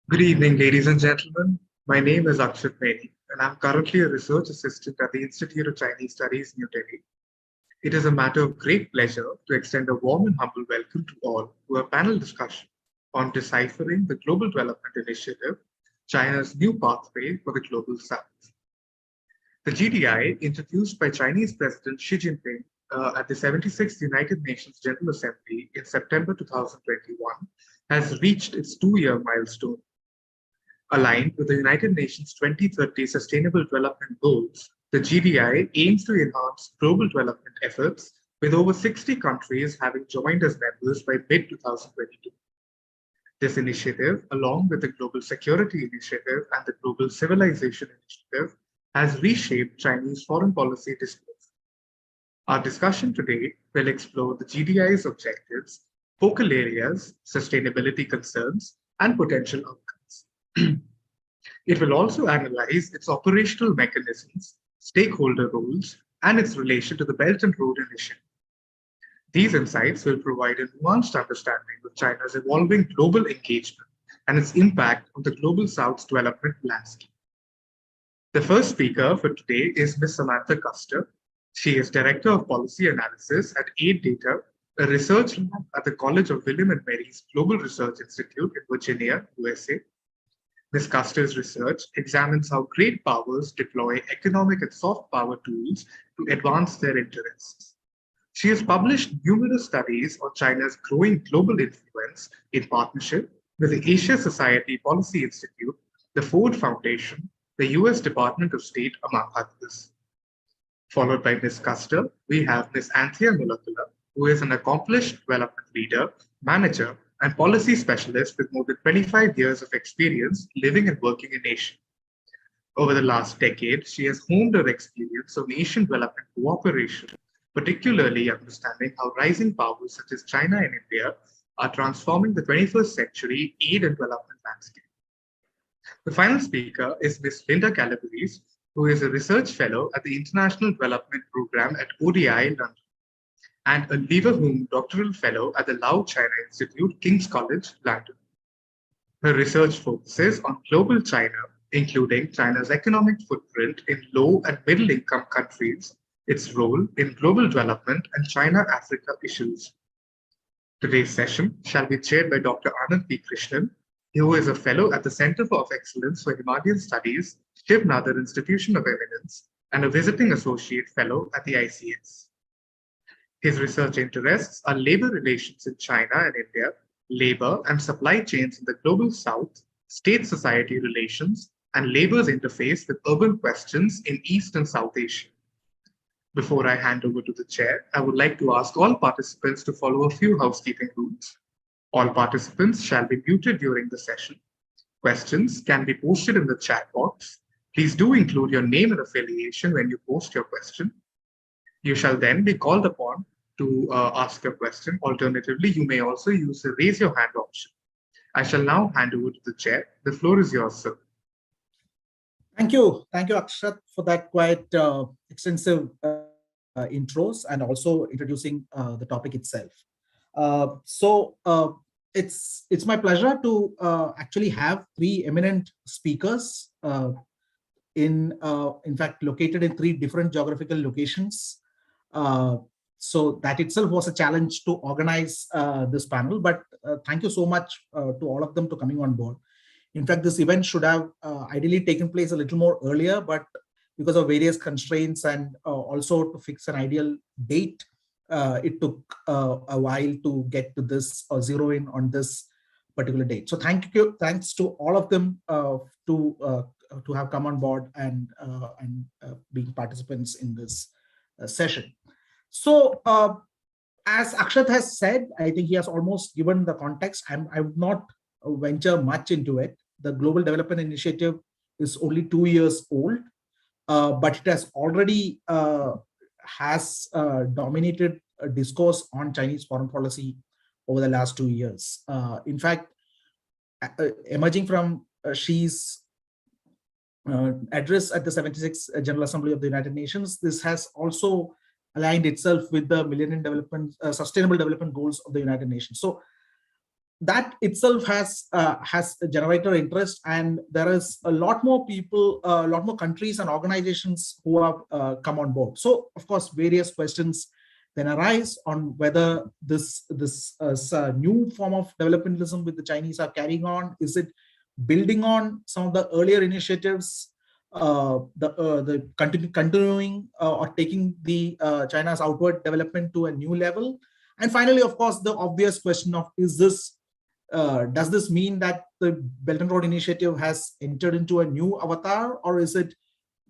Good evening, ladies and gentlemen. My name is Akshat Mehdi, and I'm currently a research assistant at the Institute of Chinese Studies, New Delhi. It is a matter of great pleasure to extend a warm and humble welcome to all to a panel discussion on Deciphering the Global Development Initiative, China's new pathway for the Global South. The GDI, introduced by Chinese President Xi Jinping at the 76th United Nations General Assembly in September 2021, has reached its two-year milestone. Aligned with the United Nations 2030 Sustainable Development Goals, the GDI aims to enhance global development efforts, with over 60 countries having joined as members by mid-2022. This initiative, along with the Global Security Initiative and the Global Civilization Initiative, has reshaped Chinese foreign policy discourse. Our discussion today will explore the GDI's objectives, focal areas, sustainability concerns, and potential outcomes. It will also analyze its operational mechanisms, stakeholder roles, and its relation to the Belt and Road Initiative. These insights will provide a nuanced understanding of China's evolving global engagement and its impact on the Global South's development landscape. The first speaker for today is Ms. Samantha Custer. She is Director of Policy Analysis at Aid Data, a research lab at the College of William and Mary's Global Research Institute in Virginia, USA. Ms. Custer's research examines how great powers deploy economic and soft power tools to advance their interests. She has published numerous studies on China's growing global influence in partnership with the Asia Society Policy Institute, the Ford Foundation, the US Department of State, among others. Followed by Ms. Custer, we have Ms. Anthea Mulakula, who is an accomplished development leader, manager, and policy specialist with more than 25 years of experience living and working in Asia. Over the last decade, she has honed her experience on Asian development cooperation, particularly understanding how rising powers such as China and India are transforming the 21st century aid and development landscape. The final speaker is Ms. Linda Calabrese, who is a research fellow at the International Development Program at ODI, London, and a Leverhulme Doctoral Fellow at the Lau China Institute, King's College, London. Her research focuses on global China, including China's economic footprint in low and middle income countries, its role in global development, and China-Africa issues. Today's session shall be chaired by Dr. Anand P. Krishnan, who is a fellow at the Center of Excellence for Himalayan Studies, Shiv Nadar Institution of Eminence, and a visiting associate fellow at the ICS. His research interests are labor relations in China and India, labor and supply chains in the Global South, state-society relations, and labor's interface with urban questions in East and South Asia. Before I hand over to the chair, I would like to ask all participants to follow a few housekeeping rules. All participants shall be muted during the session. Questions can be posted in the chat box. Please do include your name and affiliation when you post your question. You shall then be called upon to ask your question. Alternatively, you may also use the raise your hand option. I shall now hand over to the chair. The floor is yours, sir. Thank you, Akshat, for that quite extensive intros and also introducing the topic itself. It's my pleasure to actually have three eminent speakers, in fact located in three different geographical locations. So that itself was a challenge to organize this panel, but thank you so much to all of them to coming on board. In fact, this event should have ideally taken place a little more earlier, but because of various constraints and also to fix an ideal date, it took a while to get to this or zero in on this particular date. So thanks to all of them to have come on board and being participants in this session. So as Akshat has said, I think he has almost given the context. I would not venture much into it. The Global Development Initiative is only 2 years old, but it has already dominated a discourse on Chinese foreign policy over the last 2 years. In fact, emerging from Xi's address at the 76th General Assembly of the United Nations, this has also aligned itself with the Millennium Development, Sustainable Development Goals of the United Nations. So that itself has generated interest, and there is a lot more people, a lot more countries and organizations who have come on board. So of course, various questions then arise on whether this new form of developmentalism with the Chinese are carrying on. Is it building on some of the earlier initiatives, the continuing or taking the China's outward development to a new level? And finally, of course, the obvious question of, is this does this mean that the Belt and Road Initiative has entered into a new avatar, or is it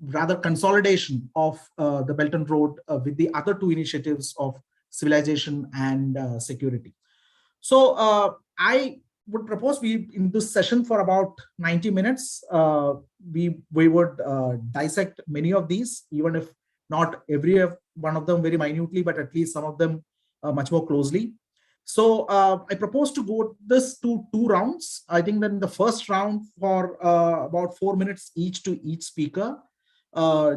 rather consolidation of the Belt and Road with the other two initiatives of civilization and security? So I would propose we, in this session for about 90 minutes, we would dissect many of these, even if not every one of them very minutely, but at least some of them much more closely. So I propose to go this to 2 rounds. I think that in the first round, for about 4 minutes each to each speaker,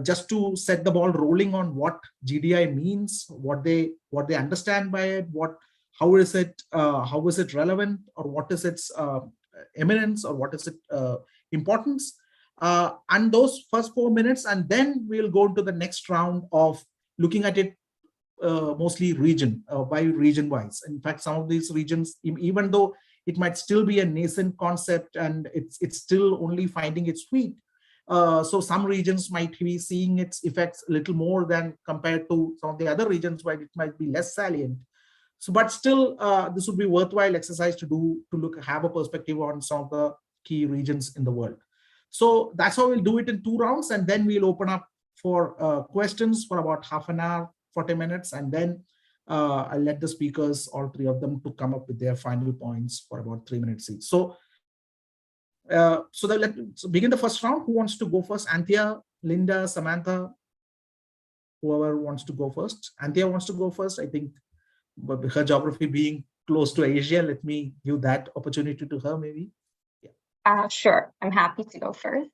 just to set the ball rolling on what GDI means, what they understand by it, how is it relevant, or what is its eminence, or what is its importance, and those first 4 minutes, and then we'll go into the next round of looking at it mostly region by region wise. In fact, some of these regions, even though it might still be a nascent concept and it's still only finding its feet, so some regions might be seeing its effects a little more than compared to some of the other regions where it might be less salient. So, but still, this would be worthwhile exercise to have a perspective on some of the key regions in the world. So that's how we'll do it in 2 rounds, and then we'll open up for questions for about half an hour, 40 minutes, and then I'll let the speakers, all 3 of them, to come up with their final points for about 3 minutes each. So, let's begin the first round. Who wants to go first? Anthea, Linda, Samantha, whoever wants to go first. Anthea wants to go first, I think, but her geography being close to Asia, let me give that opportunity to her, maybe. Yeah. Sure, I'm happy to go first.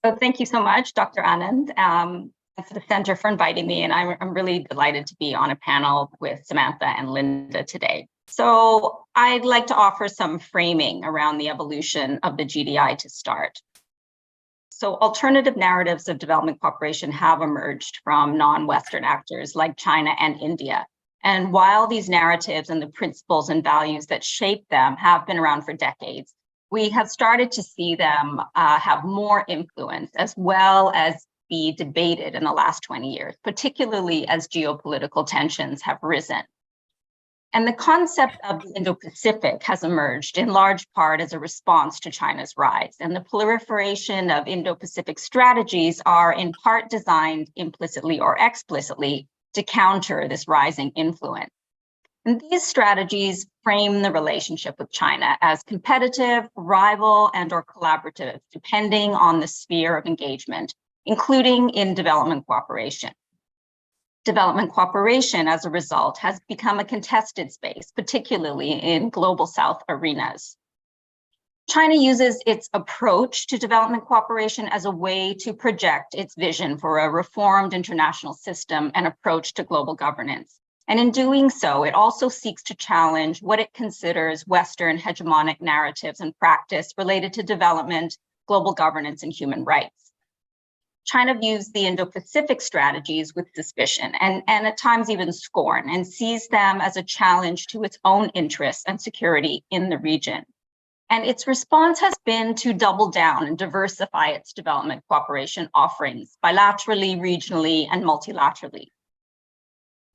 So thank you so much, Dr. Anand, and for the Center for inviting me. And I'm really delighted to be on a panel with Samantha and Linda today. So I'd like to offer some framing around the evolution of the GDI to start. So alternative narratives of development cooperation have emerged from non-Western actors like China and India. And while these narratives and the principles and values that shape them have been around for decades, we have started to see them have more influence, as well as be debated in the last 20 years, particularly as geopolitical tensions have risen. And the concept of the Indo-Pacific has emerged in large part as a response to China's rise. And the proliferation of Indo-Pacific strategies are in part designed implicitly or explicitly to counter this rising influence. And these strategies frame the relationship with China as competitive, rival, and/or collaborative, depending on the sphere of engagement, including in development cooperation. Development cooperation, as a result, has become a contested space, particularly in global South arenas. China uses its approach to development cooperation as a way to project its vision for a reformed international system and approach to global governance. And in doing so, it also seeks to challenge what it considers Western hegemonic narratives and practice related to development, global governance, and human rights. China views the Indo-Pacific strategies with suspicion and at times even scorn, and sees them as a challenge to its own interests and security in the region. And its response has been to double down and diversify its development cooperation offerings bilaterally, regionally, and multilaterally.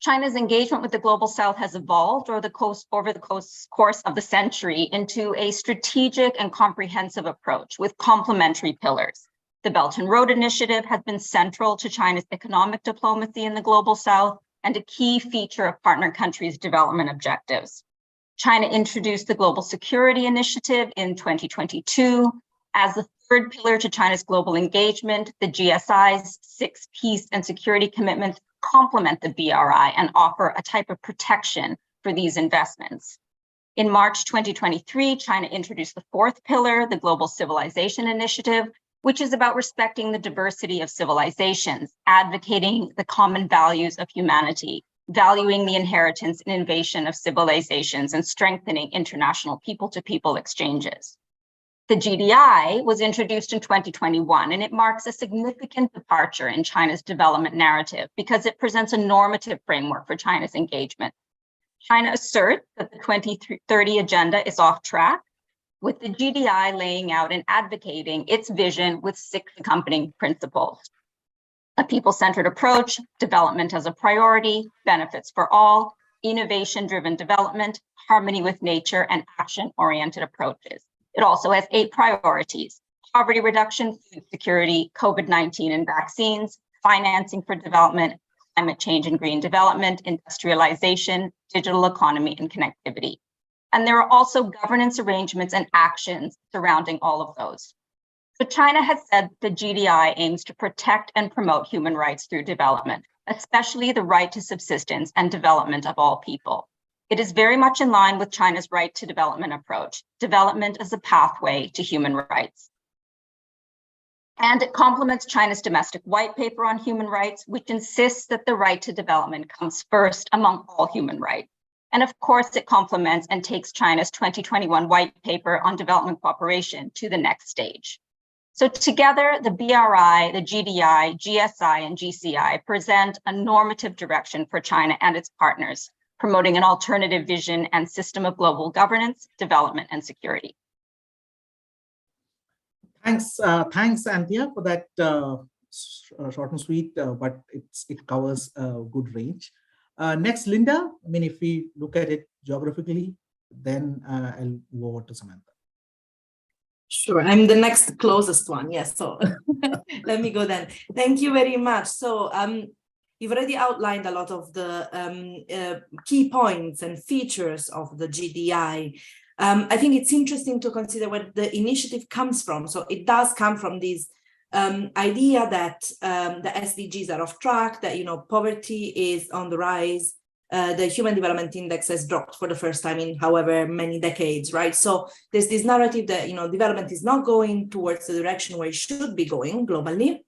China's engagement with the global South has evolved over the course of the century into a strategic and comprehensive approach with complementary pillars. The Belt and Road Initiative has been central to China's economic diplomacy in the global South and a key feature of partner countries' development objectives. China introduced the Global Security Initiative in 2022. As the third pillar to China's global engagement, the GSI's 6 peace and security commitments complement the BRI and offer a type of protection for these investments. In March 2023, China introduced the 4th pillar, the Global Civilization Initiative, which is about respecting the diversity of civilizations, advocating the common values of humanity, valuing the inheritance and innovation of civilizations and strengthening international people-to-people exchanges. The GDI was introduced in 2021, and it marks a significant departure in China's development narrative because it presents a normative framework for China's engagement. China asserts that the 2030 agenda is off track, with the GDI laying out and advocating its vision with 6 accompanying principles: a people-centered approach, development as a priority, benefits for all, innovation-driven development, harmony with nature, and action-oriented approaches. It also has 8 priorities: poverty reduction, food security, COVID-19 and vaccines, financing for development, climate change and green development, industrialization, digital economy, and connectivity. And there are also governance arrangements and actions surrounding all of those. So China has said the GDI aims to protect and promote human rights through development, especially the right to subsistence and development of all people. It is very much in line with China's right to development approach, development as a pathway to human rights. And it complements China's domestic white paper on human rights, which insists that the right to development comes first among all human rights. And of course, it complements and takes China's 2021 white paper on development cooperation to the next stage. So together, the BRI, the GDI, GSI, and GCI present a normative direction for China and its partners, promoting an alternative vision and system of global governance, development, and security. Thanks, Anthea, for that short and sweet, but it covers a good range. Next, Linda. I mean, if we look at it geographically, then I'll move over to Samantha. Sure, I'm the next closest one. Yes, so let me go then. Thank you very much. So you've already outlined a lot of the key points and features of the GDI. I think it's interesting to consider where the initiative comes from. So it does come from this idea that the SDGs are off track, that poverty is on the rise. The Human Development Index has dropped for the first time in however many decades, right? So there's this narrative that development is not going towards the direction where it should be going globally,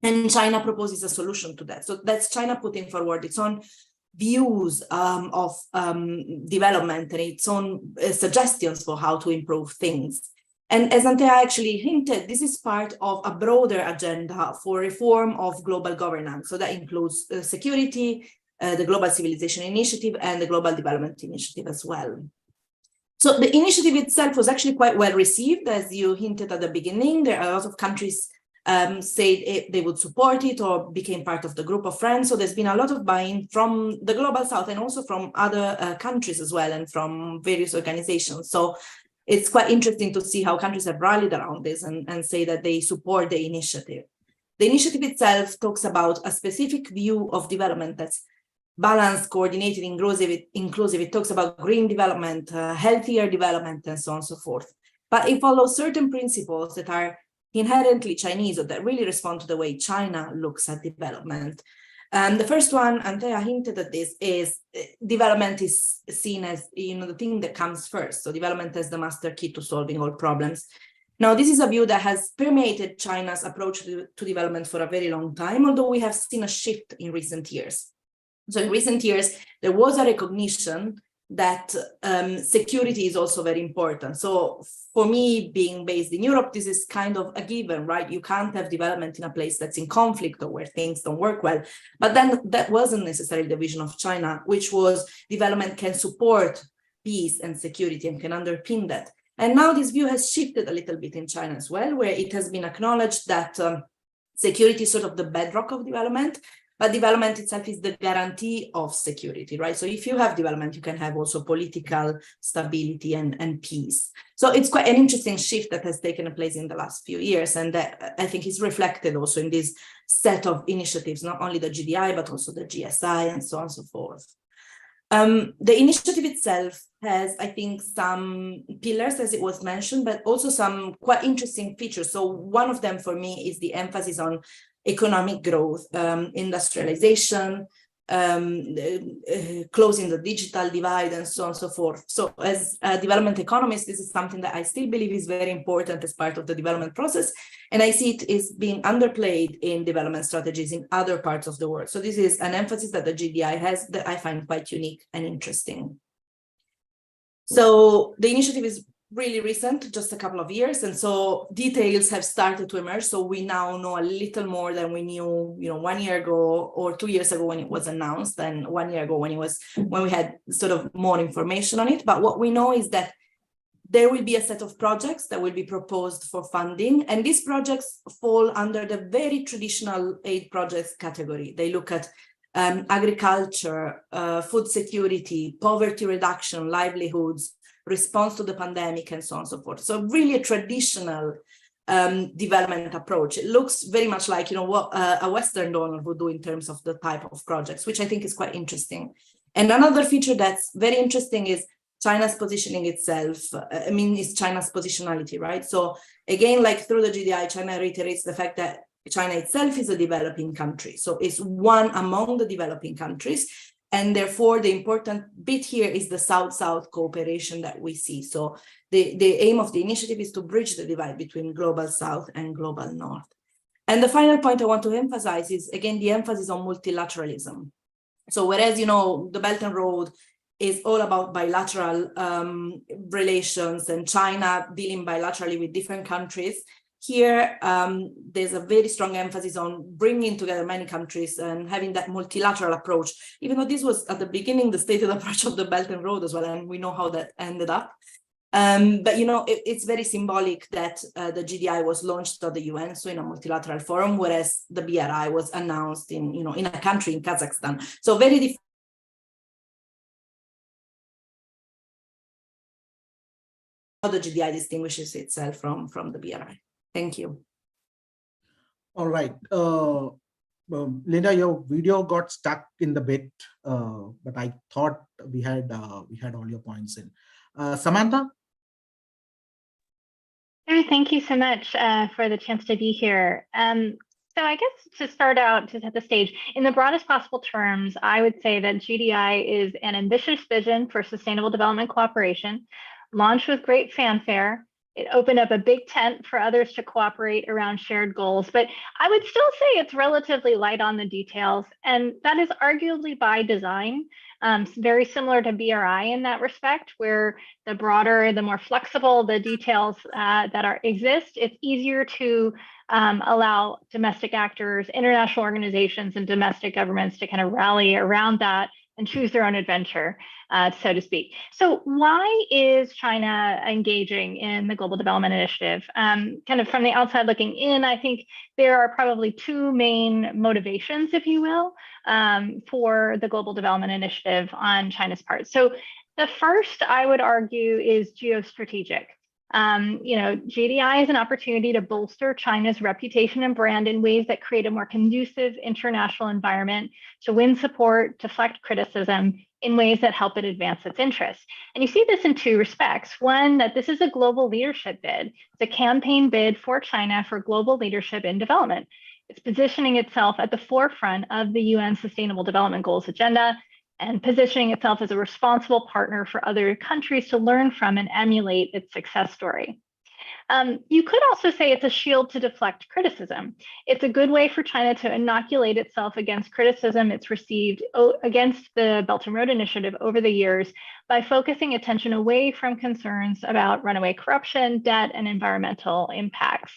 and China proposes a solution to that. So that's China putting forward its own views of development and its own suggestions for how to improve things. And as Anthea actually hinted, this is part of a broader agenda for reform of global governance. So that includes security, the Global Civilization Initiative, and the Global Development Initiative as well. So the initiative itself was actually quite well received, as you hinted at the beginning. There are a lot of countries said they would support it or became part of the group of friends. So there's been a lot of buy-in from the Global South and also from other countries as well, and from various organizations. So it's quite interesting to see how countries have rallied around this and say that they support the initiative. The initiative itself talks about a specific view of development that's balanced, coordinated, inclusive. It talks about green development, healthier development, and so on and so forth. But it follows certain principles that are inherently Chinese, or that really respond to the way China looks at development. The first one, Anthea hinted at this, is development is seen as the thing that comes first. So development as the master key to solving all problems. Now, this is a view that has permeated China's approach to development for a very long time, although we have seen a shift in recent years. So in recent years, there was a recognition that security is also very important. So for me, being based in Europe, this is kind of a given, right? You can't have development in a place that's in conflict or where things don't work well. But then that wasn't necessarily the vision of China, which was development can support peace and security and can underpin that. And now this view has shifted a little bit in China as well, where it has been acknowledged that security is sort of the bedrock of development. But development itself is the guarantee of security, right? So if you have development, you can have also political stability and peace. So it's quite an interesting shift that has taken place in the last few years. And that I think is reflected also in this set of initiatives, not only the GDI, but also the GSI and so on and so forth. The initiative itself has, I think, some pillars, as it was mentioned, but also some quite interesting features. So one of them for me is the emphasis on economic growth, industrialization, closing the digital divide and so on and so forth. So as a development economist, this is something that I still believe is very important as part of the development process. And I see it is being underplayed in development strategies in other parts of the world. So this is an emphasis that the GDI has that I find quite unique and interesting. So the initiative is really recent, just a couple of years, and so details have started to emerge. So we now know a little more than we knew, 1 year ago or 2 years ago when it was announced, and 1 year ago when we had sort of more information on it. But what we know is that there will be a set of projects that will be proposed for funding, and these projects fall under the very traditional aid projects category. They look at agriculture, food security, poverty reduction, livelihoods, response to the pandemic, and so on and so forth. So really a traditional development approach. It looks very much like what a Western donor would do in terms of the type of projects, which I think is quite interesting. And another feature that's very interesting is China's positioning itself. Is China's positionality, right? So again, like through the GDI, China reiterates the fact that China itself is a developing country. So it's one among the developing countries. And therefore, the important bit here is the South-South cooperation that we see. So the aim of the initiative is to bridge the divide between global South and global North. And the final point I want to emphasize is, again, the emphasis on multilateralism. So whereas, the Belt and Road is all about bilateral relations and China dealing bilaterally with different countries, here, there's a very strong emphasis on bringing together many countries and having that multilateral approach, even though this was at the beginning the stated approach of the Belt and Road as well, and we know how that ended up. But it's very symbolic that the GDI was launched at the UN, so in a multilateral forum, whereas the BRI was announced in a country in Kazakhstan. So very different. How the GDI distinguishes itself from the BRI. Thank you. All right. Linda, your video got stuck in the bit, but I thought we had all your points in. Samantha? Thank you so much for the chance to be here. So I guess to start out, to set the stage, in the broadest possible terms, I would say that GDI is an ambitious vision for sustainable development cooperation, launched with great fanfare. It opened up a big tent for others to cooperate around shared goals, but I would still say it's relatively light on the details, and that is arguably by design. Very similar to BRI in that respect, where the broader, the more flexible the details that exist, it's easier to allow domestic actors, international organizations, and domestic governments to kind of rally around that and choose their own adventure, so to speak. So why is China engaging in the Global Development Initiative? Kind of from the outside looking in, I think there are probably two main motivations, if you will, for the Global Development Initiative on China's part. So the first, I would argue, is geostrategic. GDI is an opportunity to bolster China's reputation and brand in ways that create a more conducive international environment to win support, deflect criticism in ways that help it advance its interests. And you see this in two respects. One, that this is a global leadership bid. It's a campaign bid for China for global leadership in development. It's positioning itself at the forefront of the UN Sustainable Development Goals agenda and positioning itself as a responsible partner for other countries to learn from and emulate its success story. You could also say it's a shield to deflect criticism. It's a good way for China to inoculate itself against criticism it's received against the Belt and Road Initiative over the years by focusing attention away from concerns about runaway corruption, debt, and environmental impacts.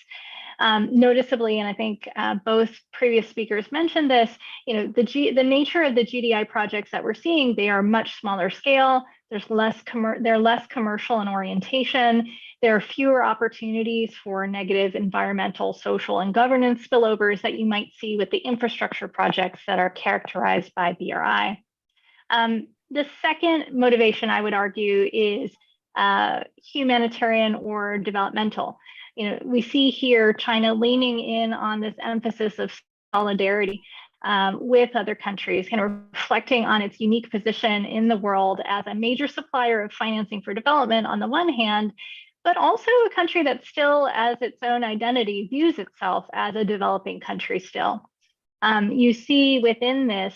Noticeably, and I think both previous speakers mentioned this, the nature of the GDI projects that we're seeing, they are much smaller scale. They're less commercial in orientation. There are fewer opportunities for negative environmental, social, and governance spillovers that you might see with the infrastructure projects that are characterized by BRI. The second motivation, I would argue, is humanitarian or developmental. We see here China leaning in on this emphasis of solidarity with other countries, kind of reflecting on its unique position in the world as a major supplier of financing for development on the one hand, but also a country that still, as its own identity, views itself as a developing country still. You see within this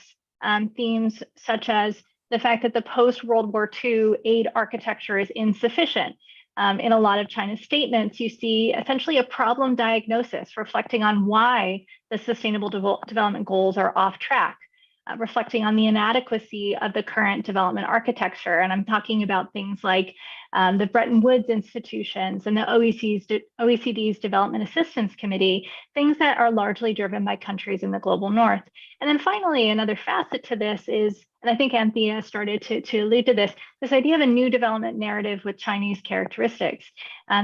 themes such as the fact that the post-World War II aid architecture is insufficient. In a lot of China's statements, you see essentially a problem diagnosis reflecting on why the Sustainable Development Goals are off track, reflecting on the inadequacy of the current development architecture. And I'm talking about things like the Bretton Woods institutions and the OECD's Development Assistance Committee, things that are largely driven by countries in the global north. And then finally, another facet to this is, and I think Anthea started to allude to this idea of a new development narrative with Chinese characteristics.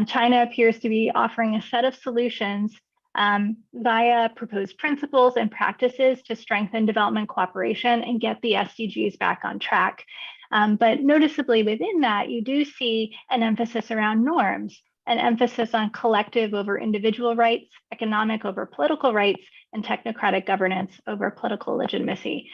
China appears to be offering a set of solutions via proposed principles and practices to strengthen development cooperation and get the SDGs back on track. But noticeably within that, you do see an emphasis around norms, an emphasis on collective over individual rights, economic over political rights, and technocratic governance over political legitimacy.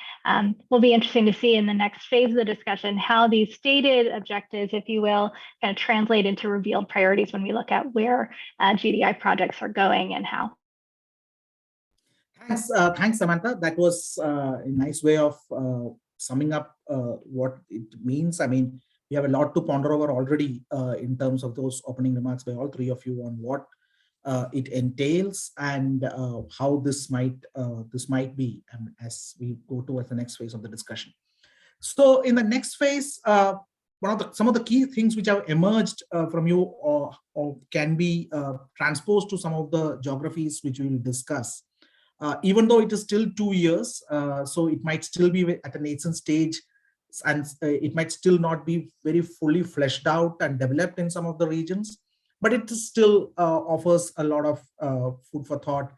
Will be interesting to see in the next phase of the discussion how these stated objectives, if you will, kind of translate into revealed priorities when we look at where GDI projects are going and how. Thanks, Samantha. That was a nice way of summing up what it means. I mean, we have a lot to ponder over already in terms of those opening remarks by all three of you on what it entails and how this might be as we go towards the next phase of the discussion. So in the next phase, some of the key things which have emerged from you or can be transposed to some of the geographies which we will discuss. Even though it is still 2 years, so it might still be at a nascent stage, and it might still not be very fully fleshed out and developed in some of the regions, but it still offers a lot of food for thought,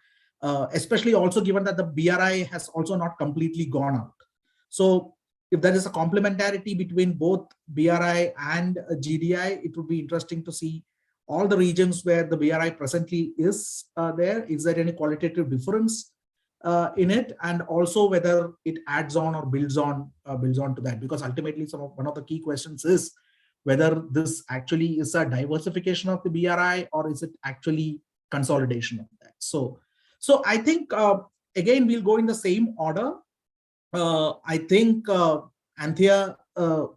especially also given that the BRI has also not completely gone out. So if there is a complementarity between both BRI and GDI, it would be interesting to see all the regions where the BRI presently is there. Is there any qualitative difference in it, and also whether it adds on or builds on to that? Because ultimately, one of the key questions is whether this actually is a diversification of the BRI or is it actually consolidation of that. So I think again we'll go in the same order. I think Anthea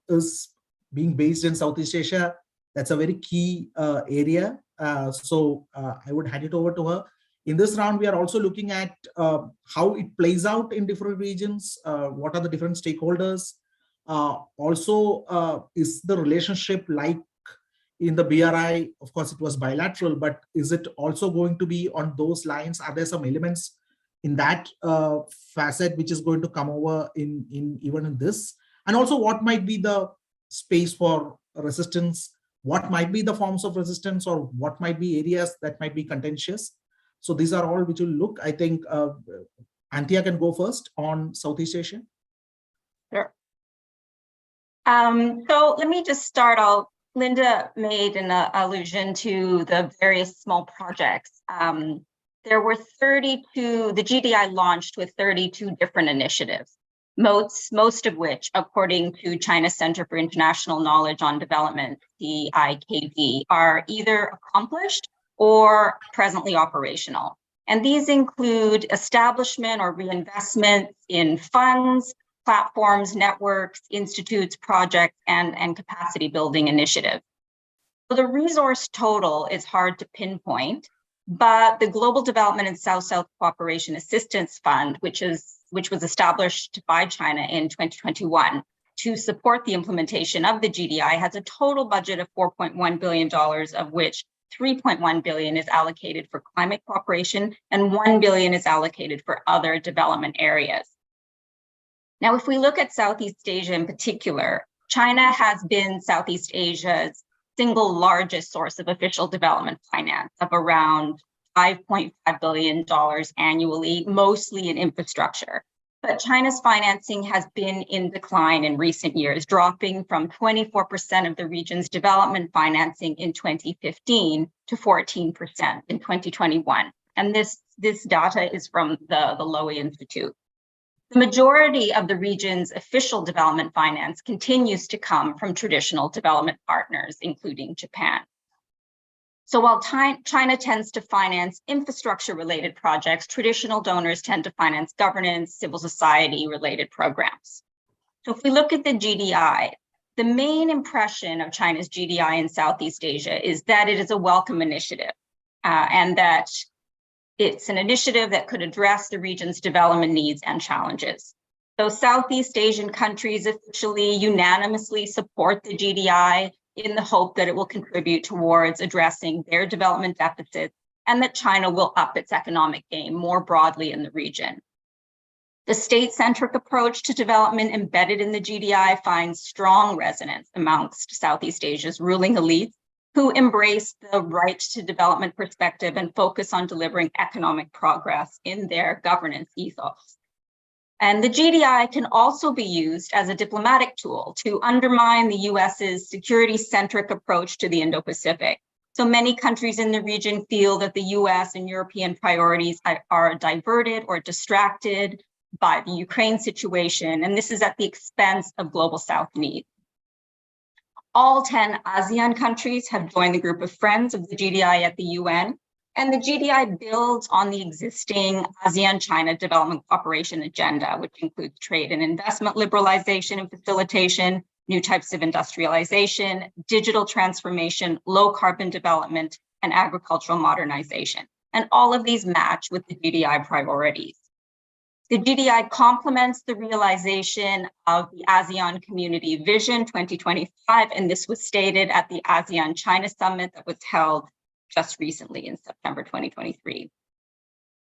is being based in Southeast Asia. That's a very key area. So I would hand it over to her. In this round, we are also looking at how it plays out in different regions. What are the different stakeholders? Also, is the relationship like in the BRI? Of course, it was bilateral, but is it also going to be on those lines? Are there some elements in that facet which is going to come over in even in this? And also, what might be the space for resistance? What might be the forms of resistance, or what might be areas that might be contentious? So these are all which will look, I think, Anthea can go first on Southeast Asia. Sure. So let me just start out. Linda made an allusion to the various small projects. There were 32, the GDI launched with 32 different initiatives, most of which, according to China's Center for International Knowledge on Development, the CIKD, are either accomplished or presently operational. And these include establishment or reinvestment in funds, platforms, networks, institutes, projects, and capacity building initiatives. So the resource total is hard to pinpoint, but the Global Development and South-South Cooperation Assistance Fund, which was established by China in 2021 to support the implementation of the GDI, has a total budget of $4.1 billion, of which $3.1 billion is allocated for climate cooperation and $1 billion is allocated for other development areas. Now, if we look at Southeast Asia in particular, China has been Southeast Asia's single largest source of official development finance of around $5.5 billion annually, mostly in infrastructure. But China's financing has been in decline in recent years, dropping from 24% of the region's development financing in 2015 to 14% in 2021. And this data is from the Lowy Institute. The majority of the region's official development finance continues to come from traditional development partners, including Japan. So while China tends to finance infrastructure-related projects, traditional donors tend to finance governance, civil society-related programs. So if we look at the GDI, the main impression of China's GDI in Southeast Asia is that it is a welcome initiative and that it's an initiative that could address the region's development needs and challenges. So Southeast Asian countries officially unanimously support the GDI in the hope that it will contribute towards addressing their development deficits and that China will up its economic game more broadly in the region. The state-centric approach to development embedded in the GDI finds strong resonance amongst Southeast Asia's ruling elites who embrace the right to development perspective and focus on delivering economic progress in their governance ethos. And the GDI can also be used as a diplomatic tool to undermine the US's security-centric approach to the Indo-Pacific. So many countries in the region feel that the US and European priorities are diverted or distracted by the Ukraine situation, and this is at the expense of global South needs. All 10 ASEAN countries have joined the group of friends of the GDI at the UN, and the GDI builds on the existing ASEAN-China development cooperation agenda, which includes trade and investment liberalization and facilitation, new types of industrialization, digital transformation, low carbon development, and agricultural modernization. And all of these match with the GDI priorities. The GDI complements the realization of the ASEAN Community Vision 2025, and this was stated at the ASEAN-China Summit that was held just recently in September 2023.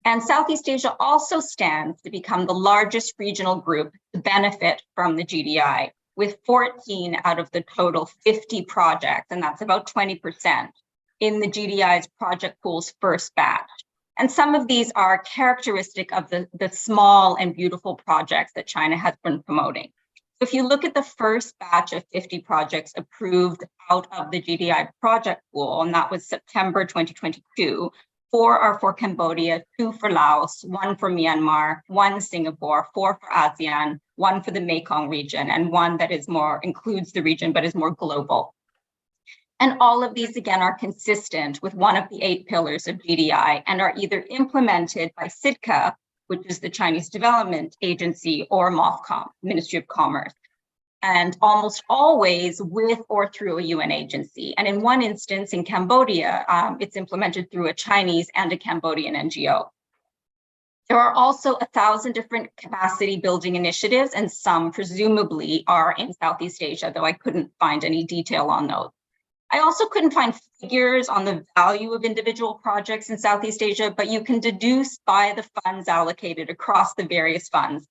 And Southeast Asia also stands to become the largest regional group to benefit from the GDI, with 14 out of the total 50 projects, and that's about 20%, in the GDI's project pool's first batch. And some of these are characteristic of the small and beautiful projects that China has been promoting. So if you look at the first batch of 50 projects approved out of the GDI project pool, and that was September 2022, 4 are for Cambodia, 2 for Laos, 1 for Myanmar, 1 Singapore, 4 for ASEAN, 1 for the Mekong region, and 1 that is includes the region but is more global. And all of these, again, are consistent with one of the 8 pillars of GDI and are either implemented by SIDCA, which is the Chinese Development Agency, or MOFCOM, Ministry of Commerce, and almost always with or through a UN agency. And in one instance, in Cambodia, it's implemented through a Chinese and a Cambodian NGO. There are also 1,000 different capacity building initiatives, and some presumably are in Southeast Asia, though I couldn't find any detail on those. I also couldn't find figures on the value of individual projects in Southeast Asia, but you can deduce by the funds allocated across the various funds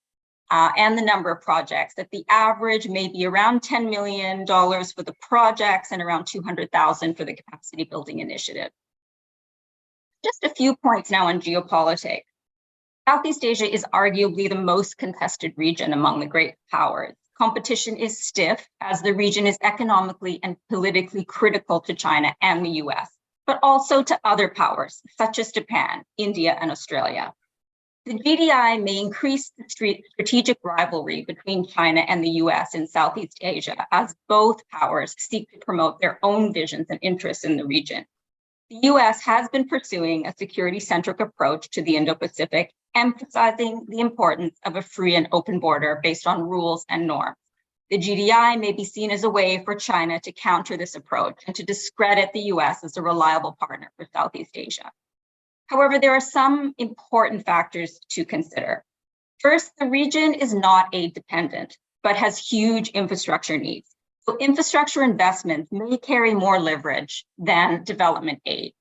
and the number of projects that the average may be around $10 million for the projects and around $200,000 for the capacity building initiative. Just a few points now on geopolitics. Southeast Asia is arguably the most contested region among the great powers. Competition is stiff as the region is economically and politically critical to China and the US, but also to other powers such as Japan, India, and Australia. The GDI may increase the strategic rivalry between China and the US in Southeast Asia as both powers seek to promote their own visions and interests in the region. The US has been pursuing a security-centric approach to the Indo-Pacific, emphasizing the importance of a free and open border based on rules and norms. The GDI may be seen as a way for China to counter this approach and to discredit the US as a reliable partner for Southeast Asia. However, there are some important factors to consider. First, the region is not aid dependent, but has huge infrastructure needs. So infrastructure investments may carry more leverage than development aid.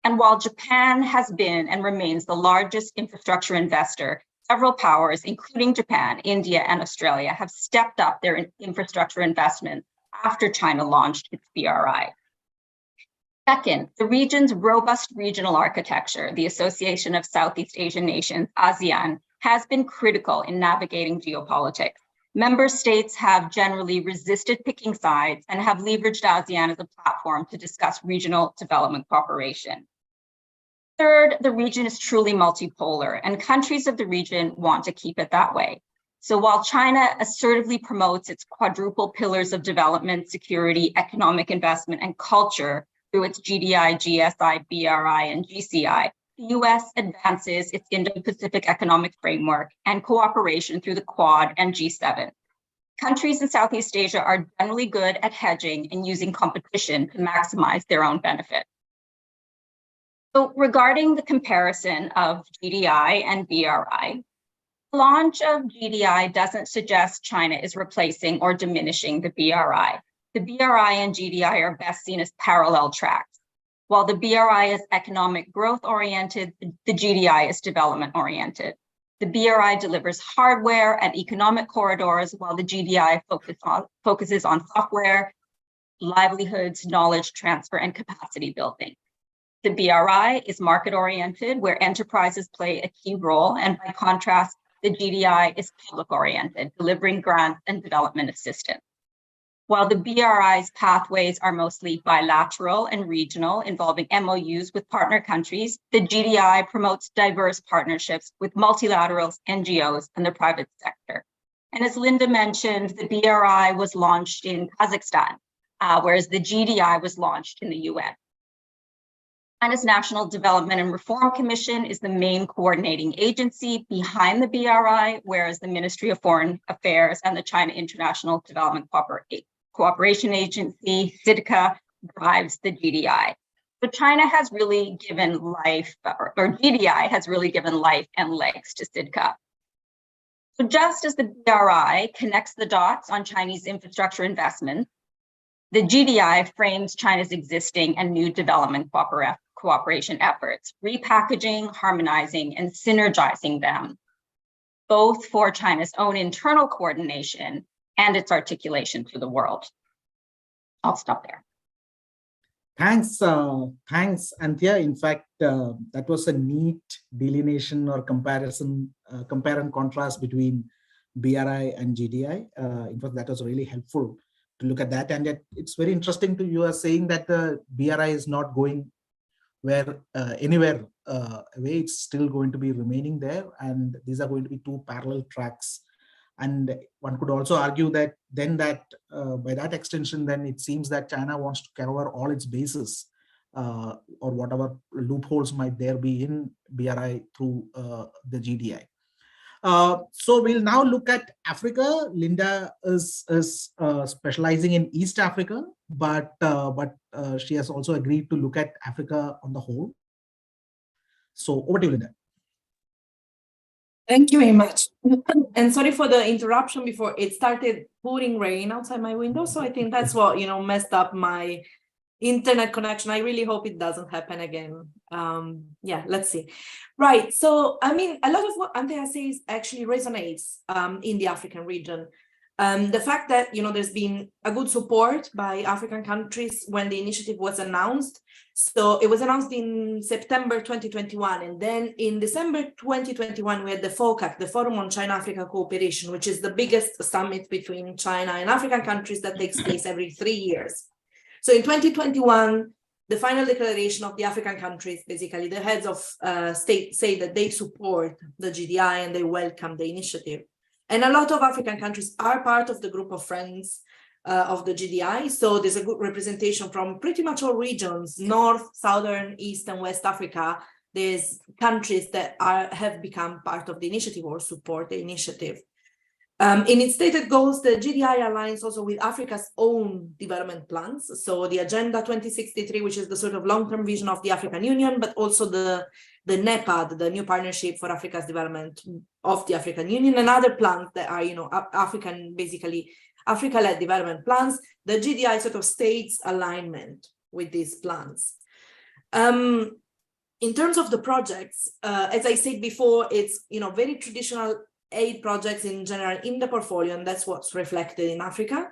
And while Japan has been and remains the largest infrastructure investor, several powers, including Japan, India, and Australia, have stepped up their infrastructure investments after China launched its BRI. Second, the region's robust regional architecture, the Association of Southeast Asian Nations, ASEAN, has been critical in navigating geopolitics. Member states have generally resisted picking sides and have leveraged ASEAN as a platform to discuss regional development cooperation. Third, the region is truly multipolar, and countries of the region want to keep it that way. So while China assertively promotes its quadruple pillars of development, security, economic investment, and culture, through its GDI, GSI, BRI, and GCI, the U.S. advances its Indo-Pacific economic framework and cooperation through the Quad and G7. Countries in Southeast Asia are generally good at hedging and using competition to maximize their own benefit. So regarding the comparison of GDI and BRI, the launch of GDI doesn't suggest China is replacing or diminishing the BRI. The BRI and GDI are best seen as parallel tracks. While the BRI is economic growth-oriented, the GDI is development-oriented. The BRI delivers hardware and economic corridors, while the GDI focuses on software, livelihoods, knowledge transfer, and capacity building. The BRI is market-oriented, where enterprises play a key role, and by contrast, the GDI is public-oriented, delivering grants and development assistance. While the BRI's pathways are mostly bilateral and regional, involving MOUs with partner countries, the GDI promotes diverse partnerships with multilaterals, NGOs, and the private sector. And as Linda mentioned, the BRI was launched in Kazakhstan, whereas the GDI was launched in the UN. China's National Development and Reform Commission is the main coordinating agency behind the BRI, whereas the Ministry of Foreign Affairs and the China International Development Cooperation Agency, CIDCA, drives the GDI. So China has really given life, or GDI has really given life and legs to CIDCA. So just as the BRI connects the dots on Chinese infrastructure investments, the GDI frames China's existing and new development cooperation efforts, repackaging, harmonizing, and synergizing them, both for China's own internal coordination and its articulation to the world. I'll stop there. Thanks, Anthea. In fact, that was a neat delineation or comparison, compare and contrast between BRI and GDI. In fact, that was really helpful to look at that. And yet it's very interesting to you are saying that the BRI is not going anywhere away. It's still going to be remaining there. And these are going to be two parallel tracks. And one could also argue that then by that extension, then it seems that China wants to cover all its bases or whatever loopholes might there be in BRI through the GDI. So we'll now look at Africa. Linda is specializing in East Africa, but she has also agreed to look at Africa on the whole. So over to you, Linda. Thank you very much. And sorry for the interruption before. It started pouring rain outside my window. So I think that's what, messed up my internet connection. I really hope it doesn't happen again. Yeah, let's see. Right. So, I mean, a lot of what Anthea says actually resonates in the African region. The fact that, there's been a good support by African countries when the initiative was announced. So it was announced in September 2021. And then in December 2021, we had the FOCAC, the Forum on China-Africa Cooperation, which is the biggest summit between China and African countries that takes place every 3 years. So in 2021, the final declaration of the African countries, basically the heads of state say that they support the GDI and they welcome the initiative. And a lot of African countries are part of the group of friends of the GDI. So there's a good representation from pretty much all regions, North, Southern, East, and West Africa. There's countries that have become part of the initiative or support the initiative. In its stated goals, the GDI aligns also with Africa's own development plans. So the Agenda 2063, which is the sort of long-term vision of the African Union, but also the NEPAD, the New Partnership for Africa's Development of the African Union, and other plans that are, Africa-led development plans. The GDI sort of states alignment with these plans. In terms of the projects, as I said before, it's, very traditional aid projects in general in the portfolio, and that's what's reflected in Africa.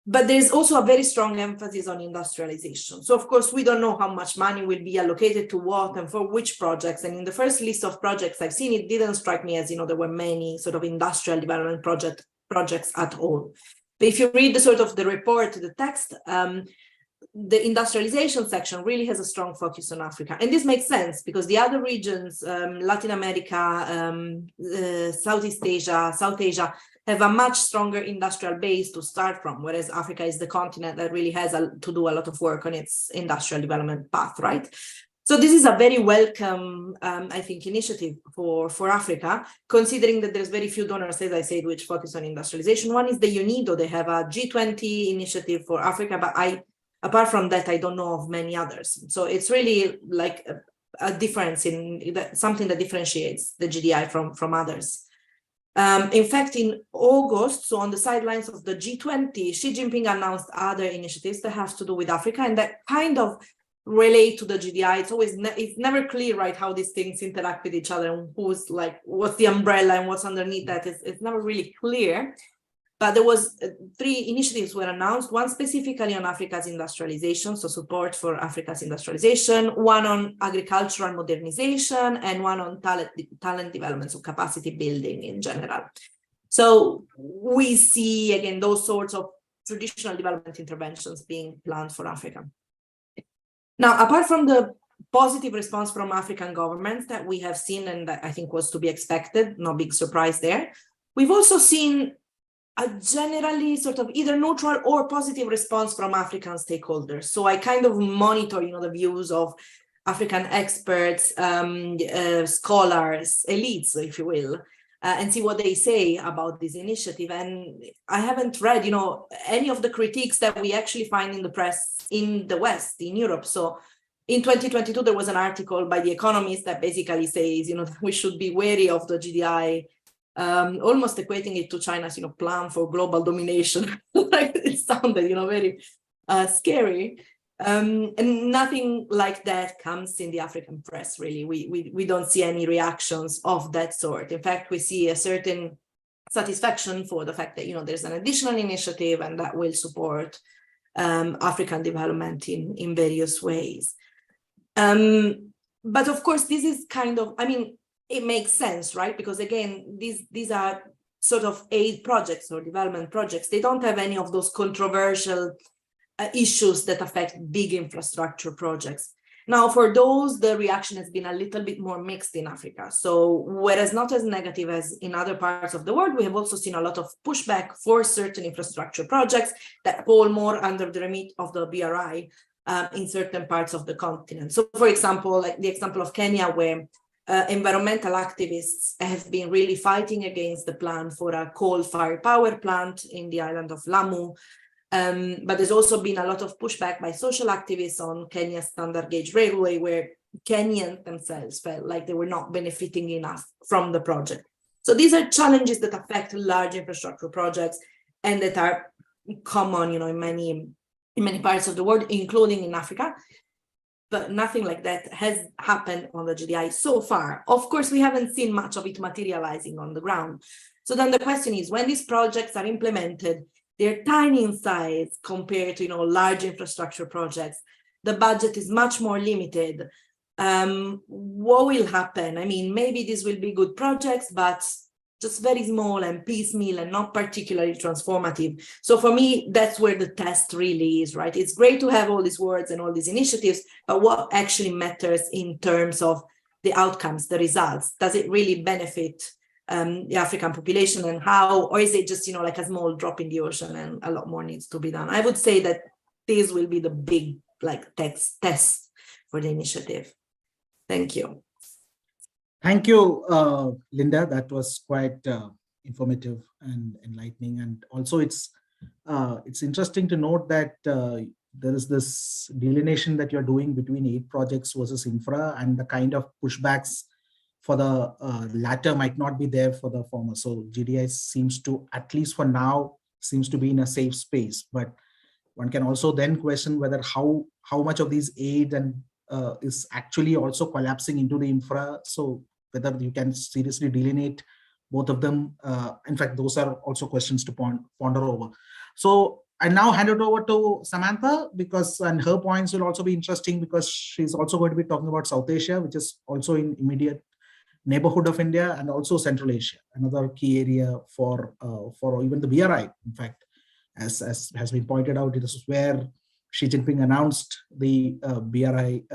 But there's also a very strong emphasis on industrialization. So of course, we don't know how much money will be allocated to what and for which projects. And in the first list of projects I've seen, it didn't strike me as, there were many sort of industrial development projects at all. But if you read the report, the text, the industrialization section really has a strong focus on Africa. And this makes sense because the other regions, Latin America, Southeast Asia, South Asia, have a much stronger industrial base to start from, whereas Africa is the continent that really has to do a lot of work on its industrial development path, right? So this is a very welcome, I think, initiative for Africa, considering that there's very few donors, as I said, which focus on industrialization. One is the UNIDO. They have a G20 initiative for Africa, but apart from that, I don't know of many others. So it's really like a difference in something that differentiates the GDI from others. In fact, in August, so on the sidelines of the G20, Xi Jinping announced other initiatives that have to do with Africa, and that kind of relate to the GDI. It's always it's never clear, right, how these things interact with each other and who's like what's the umbrella and what's underneath that. It's never really clear. But there was 3 initiatives were announced, one specifically on Africa's industrialization, so support for Africa's industrialization, one on agricultural modernization, and one on talent development, so capacity building in general. So we see, again, those sorts of traditional development interventions being planned for Africa. Now, apart from the positive response from African governments that we have seen, and that I think was to be expected, no big surprise there, we've also seen a generally sort of either neutral or positive response from African stakeholders. So I kind of monitor, the views of African experts, scholars, elites, if you will, and see what they say about this initiative. And I haven't read, any of the critiques that we actually find in the press in the West, in Europe. So in 2022, there was an article by The Economist that basically says, that we should be wary of the GDI, almost equating it to China's, plan for global domination. Like it sounded, very scary. And nothing like that comes in the African press, really. We don't see any reactions of that sort. In fact, we see a certain satisfaction for the fact that, there's an additional initiative and that will support African development in various ways. But of course, this is kind of, it makes sense, right? Because again, these are sort of aid projects or development projects. They don't have any of those controversial issues that affect big infrastructure projects. Now, for those, the reaction has been a little bit more mixed in Africa. So whereas not as negative as in other parts of the world, we have also seen a lot of pushback for certain infrastructure projects that fall more under the remit of the BRI in certain parts of the continent. So for example, like the example of Kenya, where environmental activists have been really fighting against the plan for a coal-fired power plant in the island of Lamu. But there's also been a lot of pushback by social activists on Kenya's standard gauge railway, where Kenyans themselves felt like they were not benefiting enough from the project. So these are challenges that affect large infrastructure projects and that are common, in many parts of the world, including in Africa. But nothing like that has happened on the GDI so far. Of course, we haven't seen much of it materializing on the ground. So then the question is, when these projects are implemented, they're tiny in size compared to, large infrastructure projects. The budget is much more limited. What will happen? Maybe these will be good projects, but just very small and piecemeal and not particularly transformative. So for me, that's where the test really is, right? It's great to have all these words and all these initiatives, but what actually matters in terms of the outcomes, the results? Does it really benefit the African population, and how, or is it just, like a small drop in the ocean and a lot more needs to be done? I would say that this will be the big test for the initiative. Thank you. Thank you, Linda. That was quite informative and enlightening. And also it's interesting to note that there is this delineation that you're doing between aid projects versus infra, and the kind of pushbacks for the latter might not be there for the former. So GDI seems to, at least for now, seems to be in a safe space. But one can also then question whether how much of these aid and is actually also collapsing into the infra. So whether you can seriously delineate both of them. In fact, those are also questions to ponder over. So I now hand it over to Samantha, and her points will also be interesting because she's also going to be talking about South Asia, which is also in immediate neighborhood of India, and also Central Asia, another key area for even the BRI. In fact, as has been pointed out, it is where Xi Jinping announced the BRI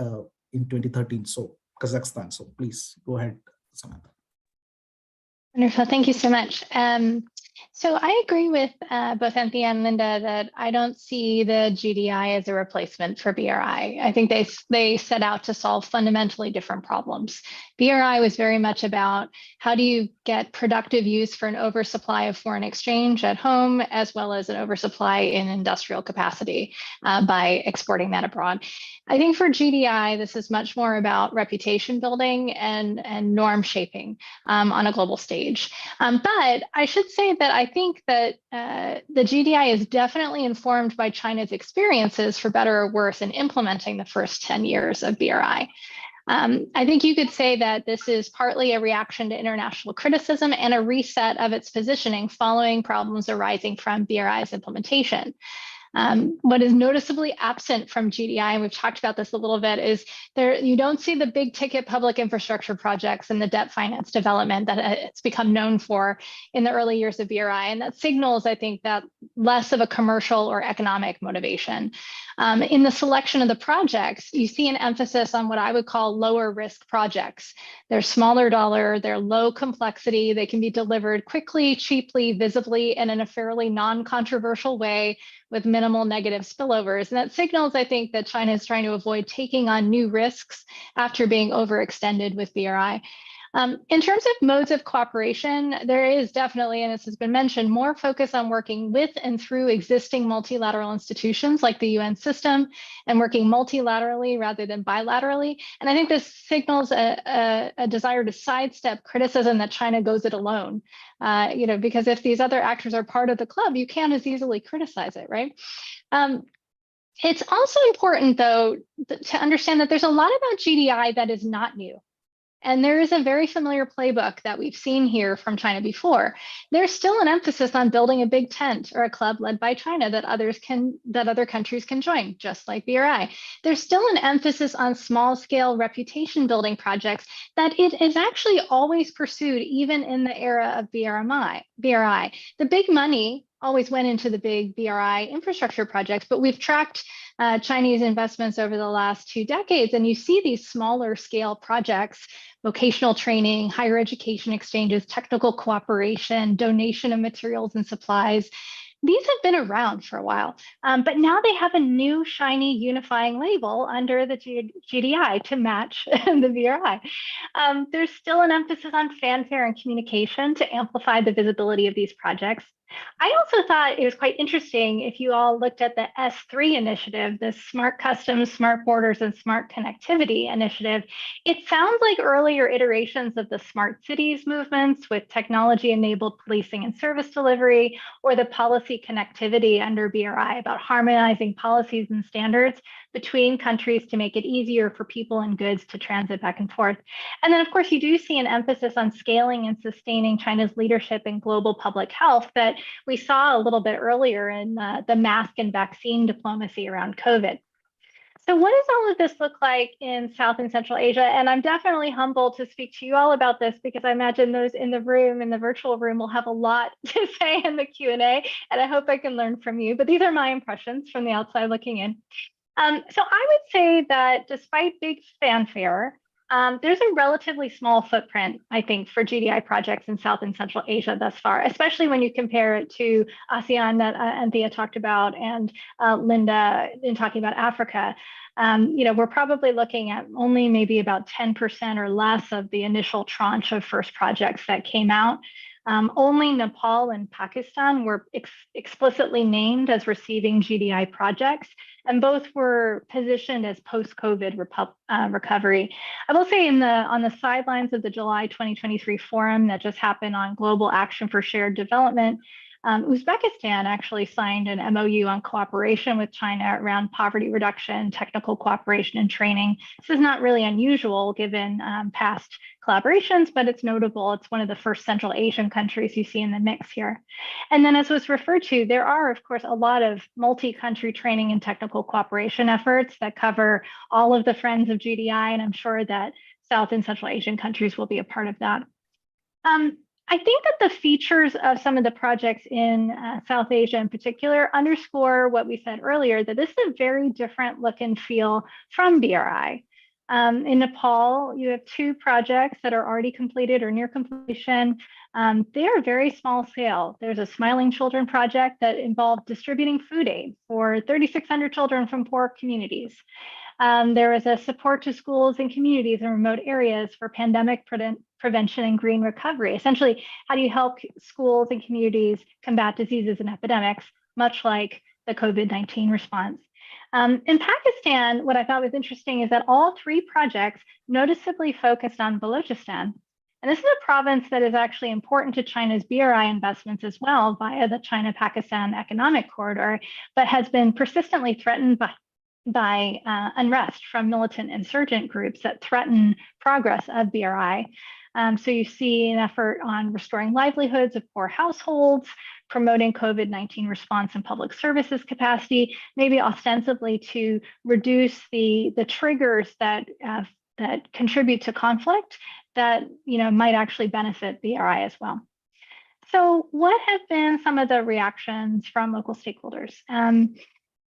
in 2013. So Kazakhstan. So please go ahead, Samantha. Wonderful. Thank you so much. So I agree with both Anthea and Linda that I don't see the GDI as a replacement for BRI. I think they set out to solve fundamentally different problems. BRI was very much about how do you get productive use for an oversupply of foreign exchange at home, as well as an oversupply in industrial capacity by exporting that abroad. I think for GDI, this is much more about reputation building and norm shaping on a global stage. But I should say that I think that the GDI is definitely informed by China's experiences, for better or worse, in implementing the first 10 years of BRI. I think you could say that this is partly a reaction to international criticism and a reset of its positioning following problems arising from BRI's implementation. What is noticeably absent from GDI, and we've talked about this a little bit, is you don't see the big ticket public infrastructure projects and the debt finance development that it's become known for in the early years of BRI. And that signals, I think, that less of a commercial or economic motivation. In the selection of the projects, you see an emphasis on what I would call lower risk projects. They're smaller dollar, they're low complexity, they can be delivered quickly, cheaply, visibly, and in a fairly non-controversial way with minimal negative spillovers. And that signals, I think, that China is trying to avoid taking on new risks after being overextended with BRI. In terms of modes of cooperation, there is definitely, and this has been mentioned, more focus on working with and through existing multilateral institutions like the UN system and working multilaterally rather than bilaterally. And I think this signals a desire to sidestep criticism that China goes it alone. Because if these other actors are part of the club, you can't as easily criticize it, right? It's also important, though, to understand that there's a lot about GDI that is not new. And there is a very familiar playbook that we've seen here from China before. There's still an emphasis on building a big tent or a club led by China that other countries can join, just like BRI. There's still an emphasis on small-scale reputation building projects that it is actually always pursued, even in the era of BRI. The big money always went into the big BRI infrastructure projects, but we've tracked Chinese investments over the last 2 decades, and you see these smaller scale projects, vocational training, higher education exchanges, technical cooperation, donation of materials and supplies. These have been around for a while, but now they have a new shiny unifying label under the GDI to match the BRI. There's still an emphasis on fanfare and communication to amplify the visibility of these projects. I also thought it was quite interesting if you all looked at the S3 initiative, the Smart Customs, Smart Borders, and Smart Connectivity initiative. It sounds like earlier iterations of the smart cities movements with technology-enabled policing and service delivery, or the policy connectivity under BRI about harmonizing policies and standards between countries to make it easier for people and goods to transit back and forth. And then, of course, you do see an emphasis on scaling and sustaining China's leadership in global public health that we saw a little bit earlier in the mask and vaccine diplomacy around COVID. So what does all of this look like in South and Central Asia? And I'm definitely humbled to speak to you all about this because I imagine those in the room, in the virtual room, will have a lot to say in the Q&A, and I hope I can learn from you. But these are my impressions from the outside looking in. So I would say that despite big fanfare, there's a relatively small footprint, I think, for GDI projects in South and Central Asia thus far, especially when you compare it to ASEAN that Anthea talked about and Linda in talking about Africa. We're probably looking at only maybe about 10% or less of the initial tranche of first projects that came out. Only Nepal and Pakistan were explicitly named as receiving GDI projects, and both were positioned as post-COVID recovery. I will say on the sidelines of the July 2023 forum that just happened on global action for shared development, Uzbekistan actually signed an MOU on cooperation with China around poverty reduction, technical cooperation, and training. This is not really unusual given past collaborations, but it's notable. It's one of the first Central Asian countries you see in the mix here. And then, as was referred to, there are, of course, a lot of multi-country training and technical cooperation efforts that cover all of the friends of GDI, and I'm sure that South and Central Asian countries will be a part of that. I think that the features of some of the projects in South Asia in particular underscore what we said earlier, that this is a very different look and feel from BRI. In Nepal, you have 2 projects that are already completed or near completion. They are very small scale. There's a Smiling Children project that involved distributing food aid for 3,600 children from poor communities. There is a support to schools and communities in remote areas for pandemic prevention and green recovery. Essentially, how do you help schools and communities combat diseases and epidemics, much like the COVID-19 response? In Pakistan, what I thought was interesting is that all 3 projects noticeably focused on Balochistan. And this is a province that is actually important to China's BRI investments as well via the China-Pakistan Economic Corridor, but has been persistently threatened by unrest from militant insurgent groups that threaten progress of BRI. So you see an effort on restoring livelihoods of poor households, promoting COVID-19 response and public services capacity, maybe ostensibly to reduce the triggers that contribute to conflict that might actually benefit BRI as well. So what have been some of the reactions from local stakeholders?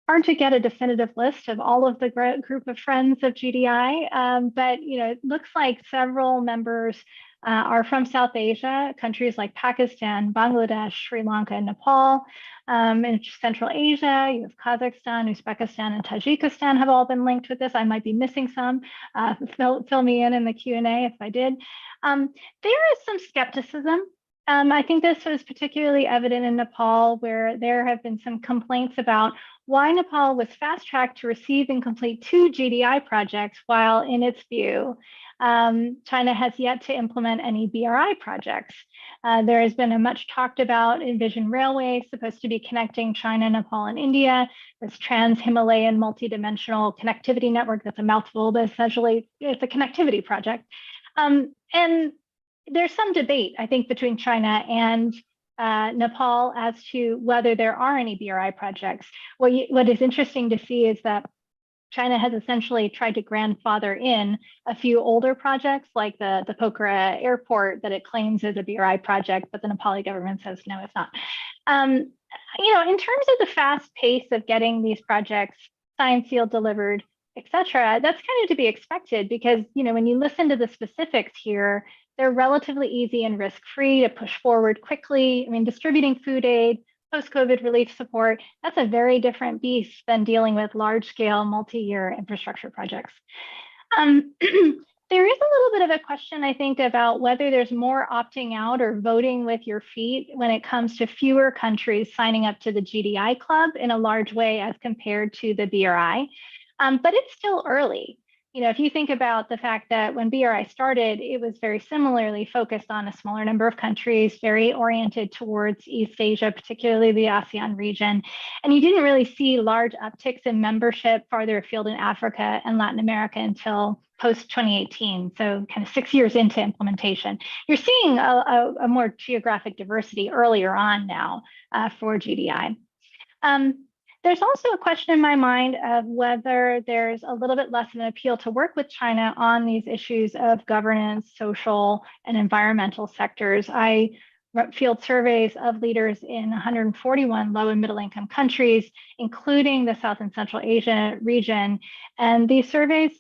Hard to get a definitive list of all of the group of friends of GDI, but it looks like several members are from South Asia, countries like Pakistan, Bangladesh, Sri Lanka, and Nepal. In Central Asia, you have Kazakhstan, Uzbekistan, and Tajikistan have all been linked with this. I might be missing some. Fill me in the Q&A if I did. There is some skepticism. I think this was particularly evident in Nepal, where there have been some complaints about why Nepal was fast-tracked to receive and complete 2 GDI projects, while in its view, China has yet to implement any BRI projects. There has been a much talked about Envision Railway, supposed to be connecting China, Nepal, and India. This trans-Himalayan multidimensional connectivity network, that's a mouthful, but essentially it's a connectivity project. And there's some debate, I think, between China and Nepal as to whether there are any BRI projects. What is interesting to see is that China has essentially tried to grandfather in a few older projects, like the Pokhara airport that it claims is a BRI project, but the Nepali government says no, it's not. In terms of the fast pace of getting these projects signed, sealed, delivered, etc., that's kind of to be expected because when you listen to the specifics here, they're relatively easy and risk-free to push forward quickly. I mean, distributing food aid, post-COVID relief support, that's a very different beast than dealing with large-scale multi-year infrastructure projects. There is a little bit of a question, I think, about whether there's more opting out or voting with your feet when it comes to fewer countries signing up to the GDI club in a large way as compared to the BRI. But it's still early. If you think about the fact that when BRI started, it was very similarly focused on a smaller number of countries, very oriented towards East Asia, particularly the ASEAN region. And you didn't really see large upticks in membership farther afield in Africa and Latin America until post-2018, so kind of 6 years into implementation. You're seeing a more geographic diversity earlier on now for GDI. There's also a question in my mind of whether there's a little bit less of an appeal to work with China on these issues of governance, social, and environmental sectors. I field surveys of leaders in 141 low and middle income countries, including the South and Central Asia region. And these surveys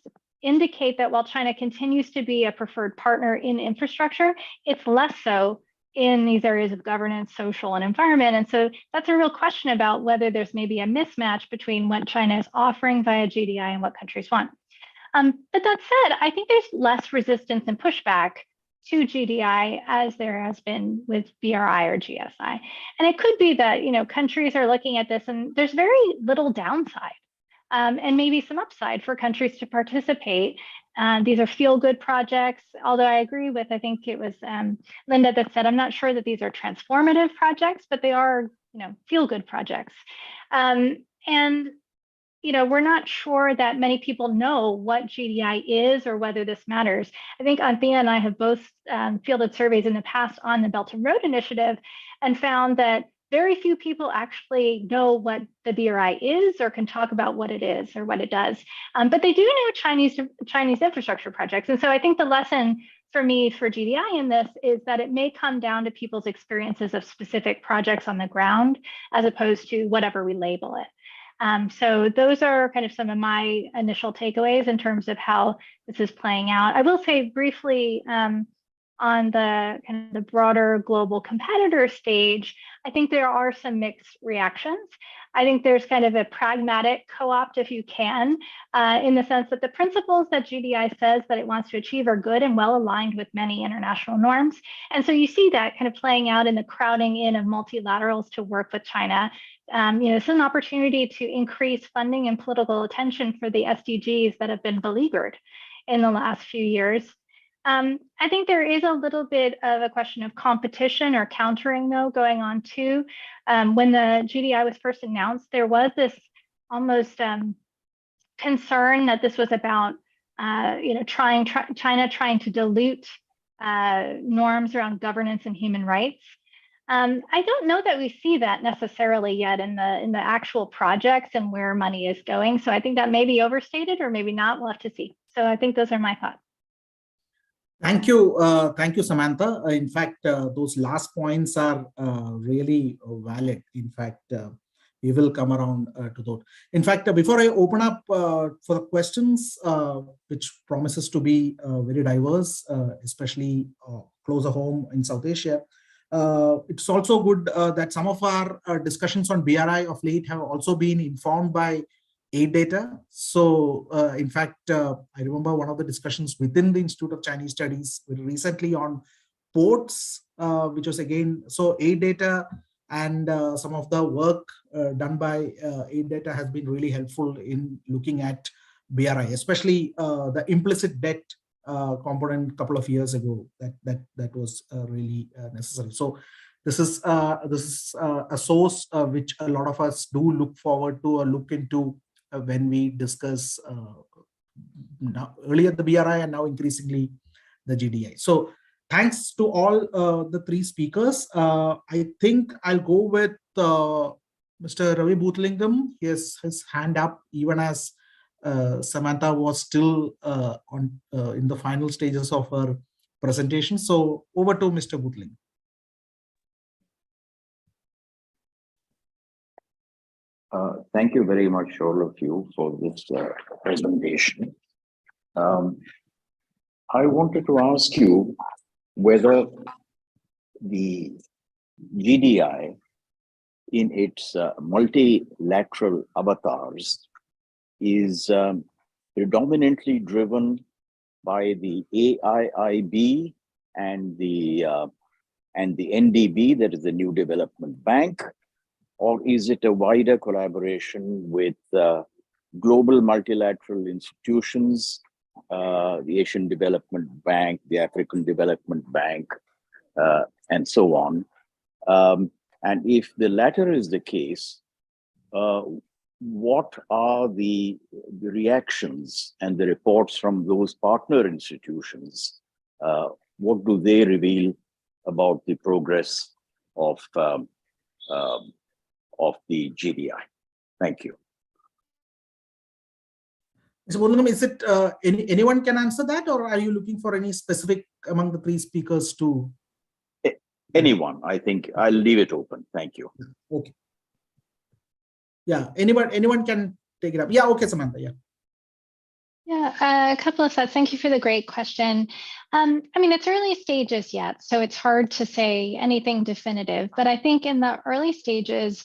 indicate that while China continues to be a preferred partner in infrastructure, it's less so in these areas of governance, social, and environment. And so that's a real question about whether there's maybe a mismatch between what China is offering via GDI and what countries want. But that said, I think there's less resistance and pushback to GDI as there has been with BRI or GSI. And it could be that countries are looking at this and there's very little downside and maybe some upside for countries to participate. These are feel-good projects, although I agree with, I think it was Linda that said, I'm not sure that these are transformative projects, but they are, feel-good projects. And, we're not sure that many people know what GDI is or whether this matters. I think Anthea and I have both fielded surveys in the past on the Belt and Road Initiative and found that very few people actually know what the BRI is or can talk about what it is or what it does. But they do know Chinese infrastructure projects. And so I think the lesson for me for GDI in this is that it may come down to people's experiences of specific projects on the ground as opposed to whatever we label it. So those are kind of some of my initial takeaways in terms of how this is playing out. I will say briefly on the kind of the broader global competitor stage, I think there are some mixed reactions. I think there's kind of a pragmatic co-opt, if you can, in the sense that the principles that GDI says that it wants to achieve are good and well aligned with many international norms. And so you see that kind of playing out in the crowding in of multilaterals to work with China. It's an opportunity to increase funding and political attention for the SDGs that have been beleaguered in the last few years. I think there is a little bit of a question of competition or countering, though, going on too. When the GDI was first announced, there was this almost concern that this was about, China trying to dilute norms around governance and human rights. I don't know that we see that necessarily yet in the actual projects and where money is going. So I think that may be overstated or maybe not. We'll have to see. So I think those are my thoughts. Thank you, Samantha. In fact, those last points are really valid. In fact, we will come around to those. In fact, before I open up for the questions, which promises to be very diverse, especially closer home in South Asia, it's also good that some of our discussions on BRI of late have also been informed by aid data. So in fact, I remember one of the discussions within the Institute of Chinese Studies recently on ports, which was again, so aid data and some of the work done by aid data has been really helpful in looking at BRI, especially the implicit debt component a couple of years ago that was really necessary. So this is a source which a lot of us do look forward to or look into when we discuss earlier the BRI and now increasingly the GDI. So thanks to all the three speakers. I think I'll go with Mr. Ravi Bhuthalingam. He has his hand up even as Samantha was still in the final stages of her presentation. So over to Mr. Bhuthalingam. Thank you very much, all of you, for this presentation. I wanted to ask you whether the GDI, in its multilateral avatars, is predominantly driven by the AIIB and the NDB, that is the New Development Bank, or is it a wider collaboration with global multilateral institutions, the Asian Development Bank, the African Development Bank, and so on? And if the latter is the case, what are the reactions and the reports from those partner institutions? What do they reveal about the progress of the GDI? Thank you. Mr. Bhuthalingam, is it anyone can answer that, or are you looking for any specific among the three speakers to? Anyone, I think I'll leave it open. Thank you. Okay. Yeah, anyone can take it up. Yeah, okay, Samantha, yeah. Yeah, a couple of thoughts. Thank you for the great question. I mean, it's early stages yet, so it's hard to say anything definitive, but I think in the early stages,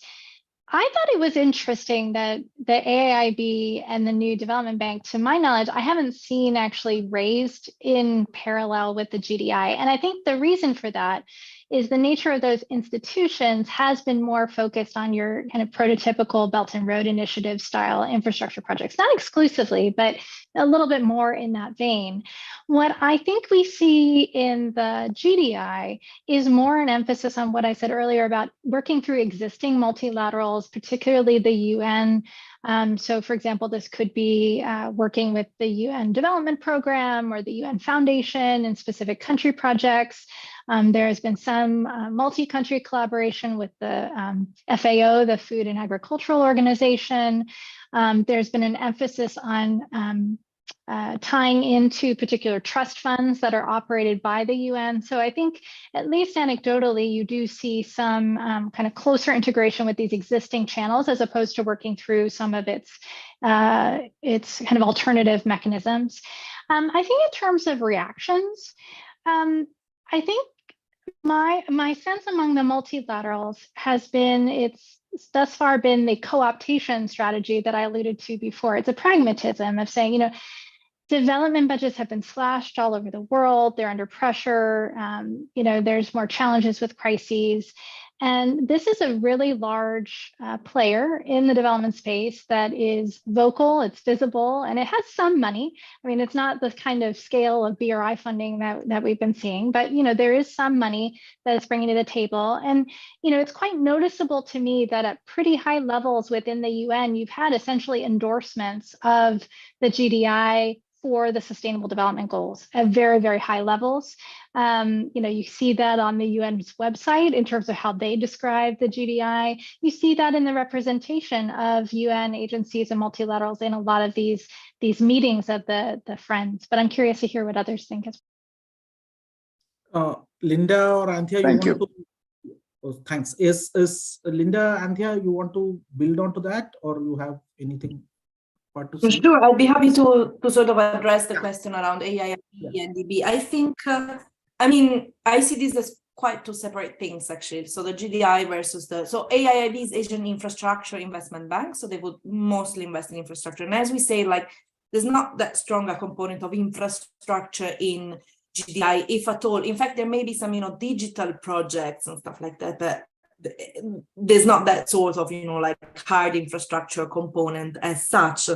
I thought it was interesting that the AIIB and the New Development Bank, to my knowledge, I haven't seen actually raised in parallel with the GDI. And I think the reason for that is the nature of those institutions has been more focused on your kind of prototypical Belt and Road Initiative style infrastructure projects, not exclusively, but a little bit more in that vein. What I think we see in the GDI is more an emphasis on what I said earlier about working through existing multilaterals, particularly the UN. So for example, this could be working with the UN Development Program or the UN Foundation in specific country projects. There has been some multi-country collaboration with the FAO, the Food and Agricultural Organization. There's been an emphasis on tying into particular trust funds that are operated by the UN. So I think, at least anecdotally, you do see some kind of closer integration with these existing channels, as opposed to working through some of its kind of alternative mechanisms. I think in terms of reactions, I think my sense among the multilaterals has been it's thus far been the co-optation strategy that I alluded to before. It's a pragmatism of saying, development budgets have been slashed all over the world. They're under pressure. There's more challenges with crises. And this is a really large player in the development space that is vocal, it's visible, and it has some money. I mean, it's not the kind of scale of BRI funding that we've been seeing, but there is some money that it's bringing to the table. And it's quite noticeable to me that at pretty high levels within the UN, you've had essentially endorsements of the GDI for the Sustainable Development Goals at very, very high levels. You see that on the UN's website in terms of how they describe the GDI. You see that in the representation of UN agencies and multilaterals in a lot of these meetings of the Friends. But I'm curious to hear what others think as well. Linda or Anthea, Thank you. Thanks. Is Linda, Anthea, you want to build onto that, or you have anything? Sure, I'd be happy to sort of address the question around AIIB and DB. I think, I see this as quite two separate things, actually. So the GDI versus so AIIB is Asian Infrastructure Investment Bank, so they would mostly invest in infrastructure. And as we say, there's not that strong a component of infrastructure in GDI, if at all. In fact, there may be some, digital projects and stuff like that, but there's not that sort of hard infrastructure component as such.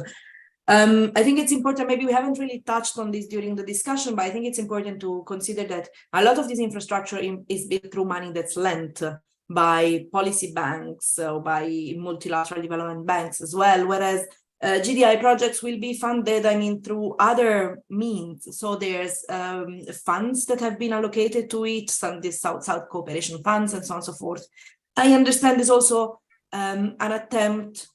I think it's important, maybe we haven't really touched on this during the discussion, but I think it's important to consider that a lot of this infrastructure is built through money that's lent by policy banks or by multilateral development banks as well, whereas GDI projects will be funded, through other means. So there's funds that have been allocated to it, some these South-South cooperation funds and so on and so forth. I understand there's also an attempt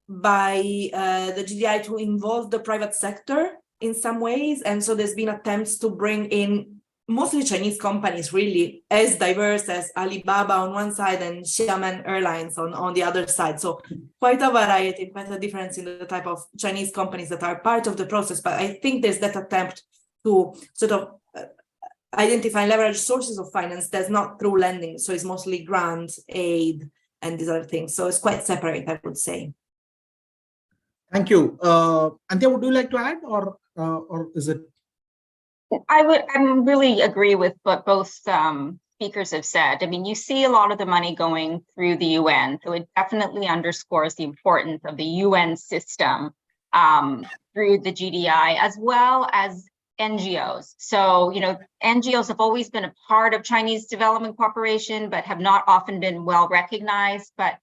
by the GDI to involve the private sector in some ways. And so there's been attempts to bring in mostly Chinese companies, really, as diverse as Alibaba on one side and Xiamen Airlines on the other side. So quite a variety, quite a difference in the type of Chinese companies that are part of the process. But I think there's that attempt to sort of identify leverage sources of finance that's not through lending. So it's mostly grants, aid, and these other things. So it's quite separate, I would say. Thank you. Anthea, would you like to add, or is it? I really agree with what both speakers have said. You see a lot of the money going through the UN, so it definitely underscores the importance of the UN system through the GDI, as well as NGOs. So, NGOs have always been a part of Chinese development cooperation, but have not often been well recognized. But,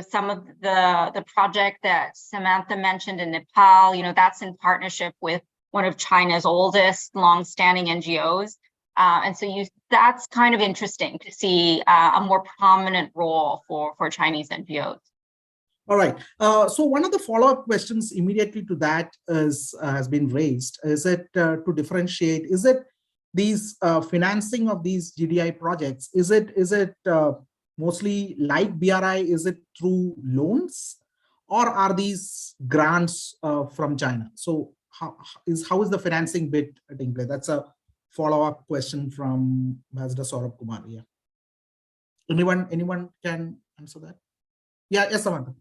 some of the project that Samantha mentioned in Nepal, that's in partnership with one of China's oldest long-standing NGOs. And so that's kind of interesting to see a more prominent role for Chinese NGOs. All right. So one of the follow-up questions immediately to that has been raised. Is it to differentiate? Is it these financing of these GDI projects? Is it mostly like BRI? Is it through loans, or are these grants from China? So how is the financing bit taking place? That's a follow-up question from Ambassador Saurabh Kumar. Yeah. Anyone can answer that? Yeah. Yes, Samantha.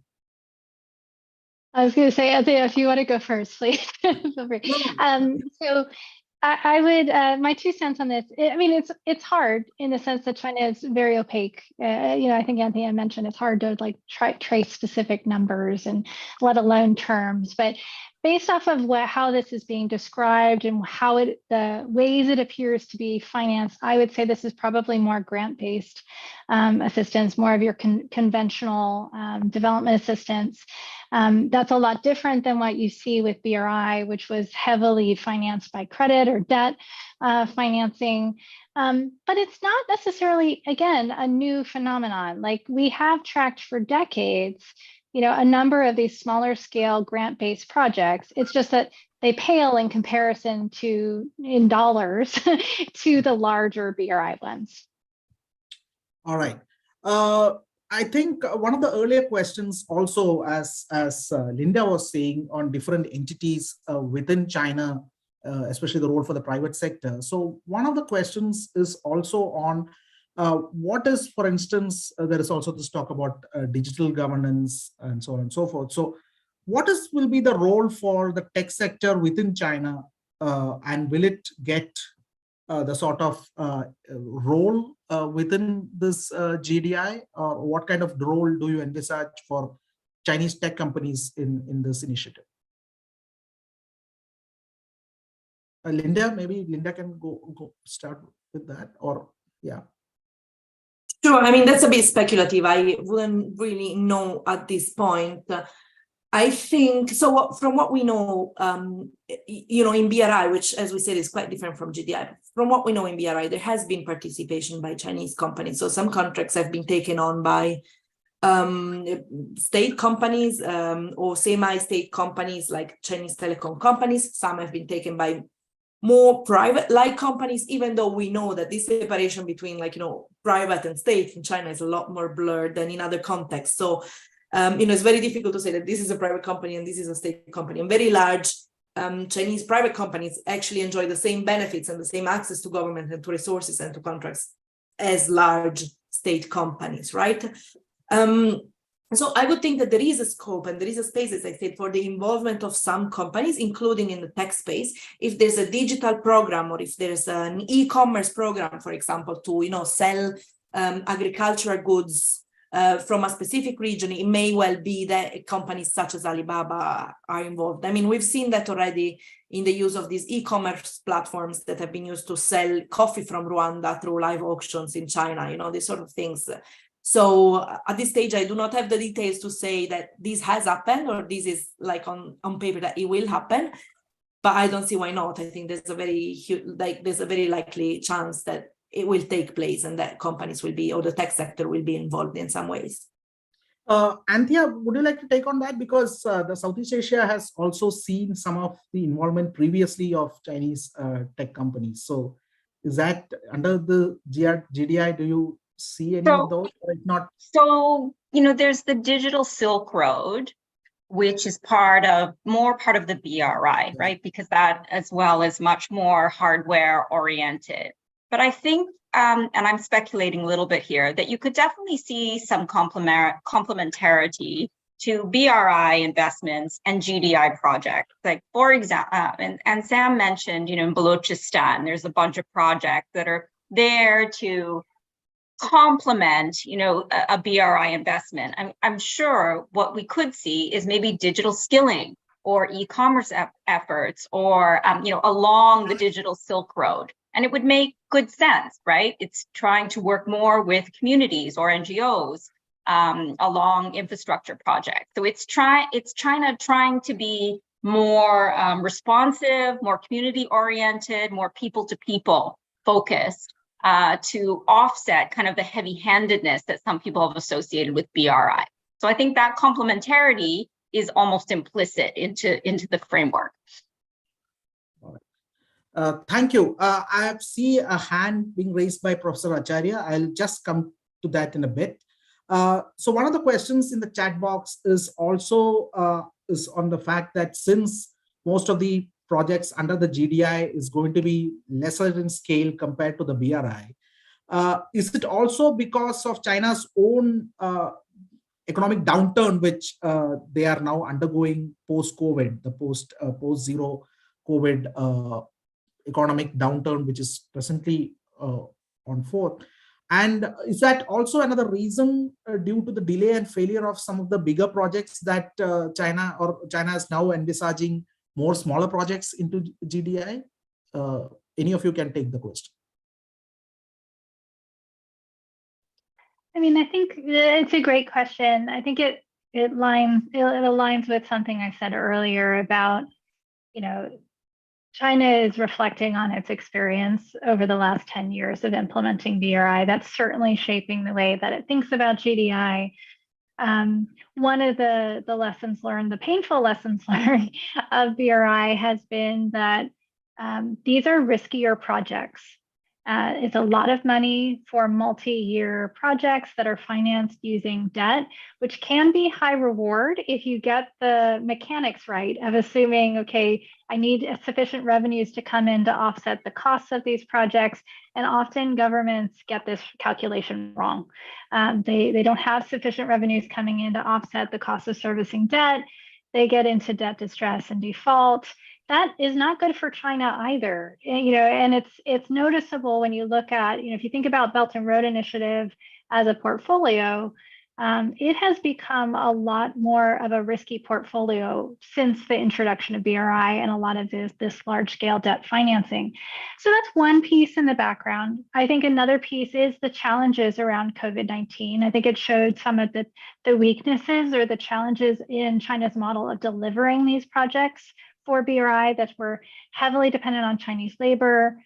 I was going to say, Anthea, if you want to go first, please feel free. So I would, my 2 cents on this. It's hard in the sense that China is very opaque. I think Anthea mentioned it's hard to trace specific numbers and let alone terms. But based off of how this is being described and how the ways it appears to be financed, I would say this is probably more grant-based assistance, more of your conventional development assistance. That's a lot different than what you see with BRI, which was heavily financed by credit or debt financing. But it's not necessarily, again, a new phenomenon. We have tracked for decades, a number of these smaller scale grant-based projects. It's just that they pale in comparison to, in dollars, to the larger BRI blends. All right. I think one of the earlier questions also, as Linda was saying, on different entities within China, especially the role for the private sector. So one of the questions is also on what is, for instance, there is also this talk about digital governance and so on and so forth. So what will be the role for the tech sector within China, and will it get the sort of role within this GDI, or what kind of role do you envisage for Chinese tech companies in this initiative? Linda, maybe Linda can go start with that, or yeah. Sure. I mean, that's a bit speculative. I wouldn't really know at this point. I think so. From what we know, in BRI, which, as we said, is quite different from GDI. From what we know in BRI, there has been participation by Chinese companies. So some contracts have been taken on by state companies or semi-state companies like Chinese telecom companies. Some have been taken by more private-like companies, even though we know that this separation between private and state in China is a lot more blurred than in other contexts. So it's very difficult to say that this is a private company and this is a state company. And very large Chinese private companies actually enjoy the same benefits and the same access to government and to resources and to contracts as large state companies, right? So I would think that there is a scope and there is a space, as I said, for the involvement of some companies, including in the tech space. If there's a digital program, or if there's an e-commerce program, for example, to sell agricultural goods from a specific region, it may well be that companies such as Alibaba are involved. I mean, we've seen that already in the use of these e-commerce platforms that have been used to sell coffee from Rwanda through live auctions in China, these sort of things. So at this stage, I do not have the details to say that this has happened or this is on paper that it will happen, but I don't see why not. I think there's a very likely chance that it will take place and that companies will be, or the tech sector will be involved in some ways. Anthea, would you like to take on that? Because the Southeast Asia has also seen some of the involvement previously of Chinese tech companies. So is that under the GDI, do you see any of those, or not? So, there's the digital Silk Road, which is more part of the BRI, right? Because that as well is much more hardware oriented. But I think, and I'm speculating a little bit here, that you could definitely see some complementarity to BRI investments and GDI projects. Like, for example, and Sam mentioned, in Balochistan, there's a bunch of projects that are there to complement, a BRI investment. I'm sure what we could see is maybe digital skilling or e-commerce efforts, or along the digital Silk Road. And it would make good sense, right? It's trying to work more with communities or NGOs along infrastructure projects. So it's China trying to be more responsive, more community oriented, more people to people focused, to offset kind of the heavy-handedness that some people have associated with BRI. So I think that complementarity is almost implicit into the framework. Thank you. I see a hand being raised by Professor Acharya. I'll just come to that in a bit. So one of the questions in the chat box is also is on the fact that since most of the projects under the GDI is going to be lesser in scale compared to the BRI, is it also because of China's own economic downturn, which they are now undergoing post-COVID, the post-zero COVID economic downturn, which is presently on fourth? And is that also another reason due to the delay and failure of some of the bigger projects that China is now envisaging more smaller projects into GDI? Any of you can take the question. I mean, I think it's a great question. I think it aligns with something I said earlier about, China is reflecting on its experience over the last 10 years of implementing BRI. That's certainly shaping the way that it thinks about GDI. One of the lessons learned, the painful lessons learned of BRI has been that these are riskier projects. It's a lot of money for multi-year projects that are financed using debt, which can be high reward if you get the mechanics right of assuming, okay, I need sufficient revenues to come in to offset the costs of these projects. And often governments get this calculation wrong. They don't have sufficient revenues coming in to offset the cost of servicing debt. They get into debt distress and default. That is not good for China either. And it's noticeable when you look at, if you think about Belt and Road Initiative as a portfolio, it has become a lot more of a risky portfolio since the introduction of BRI and a lot of this large scale debt financing. So that's one piece in the background. I think another piece is the challenges around COVID-19. I think it showed some of the weaknesses or the challenges in China's model of delivering these projects for BRI that were heavily dependent on Chinese labor,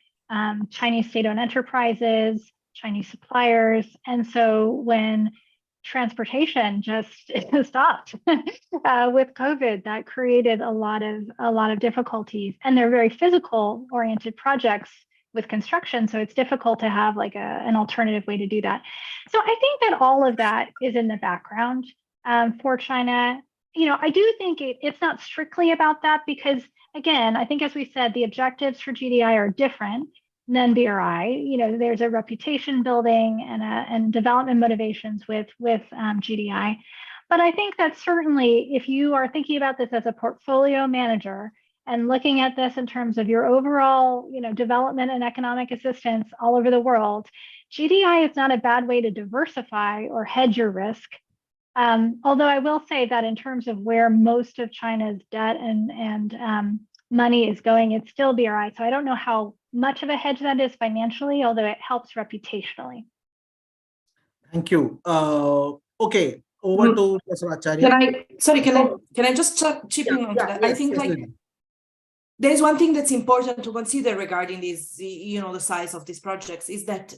Chinese state-owned enterprises, Chinese suppliers. And so when transportation just stopped with COVID, that created a lot of difficulties. And they're very physical oriented projects with construction, so it's difficult to have like an alternative way to do that. So I think that all of that is in the background for China. I do think it's not strictly about that because, again, I think as we said, the objectives for GDI are different than BRI. There's a reputation building and development motivations with GDI. But I think that certainly if you are thinking about this as a portfolio manager and looking at this in terms of your overall, development and economic assistance all over the world, GDI is not a bad way to diversify or hedge your risk. Although I will say that in terms of where most of China's debt and money is going, it's still BRI. So I don't know how much of a hedge that is financially, although it helps reputationally. Thank you. Okay, over to Professor Acharya. Can I just chip in on that? Yes, I think there's one thing that's important to consider regarding these, the size of these projects is that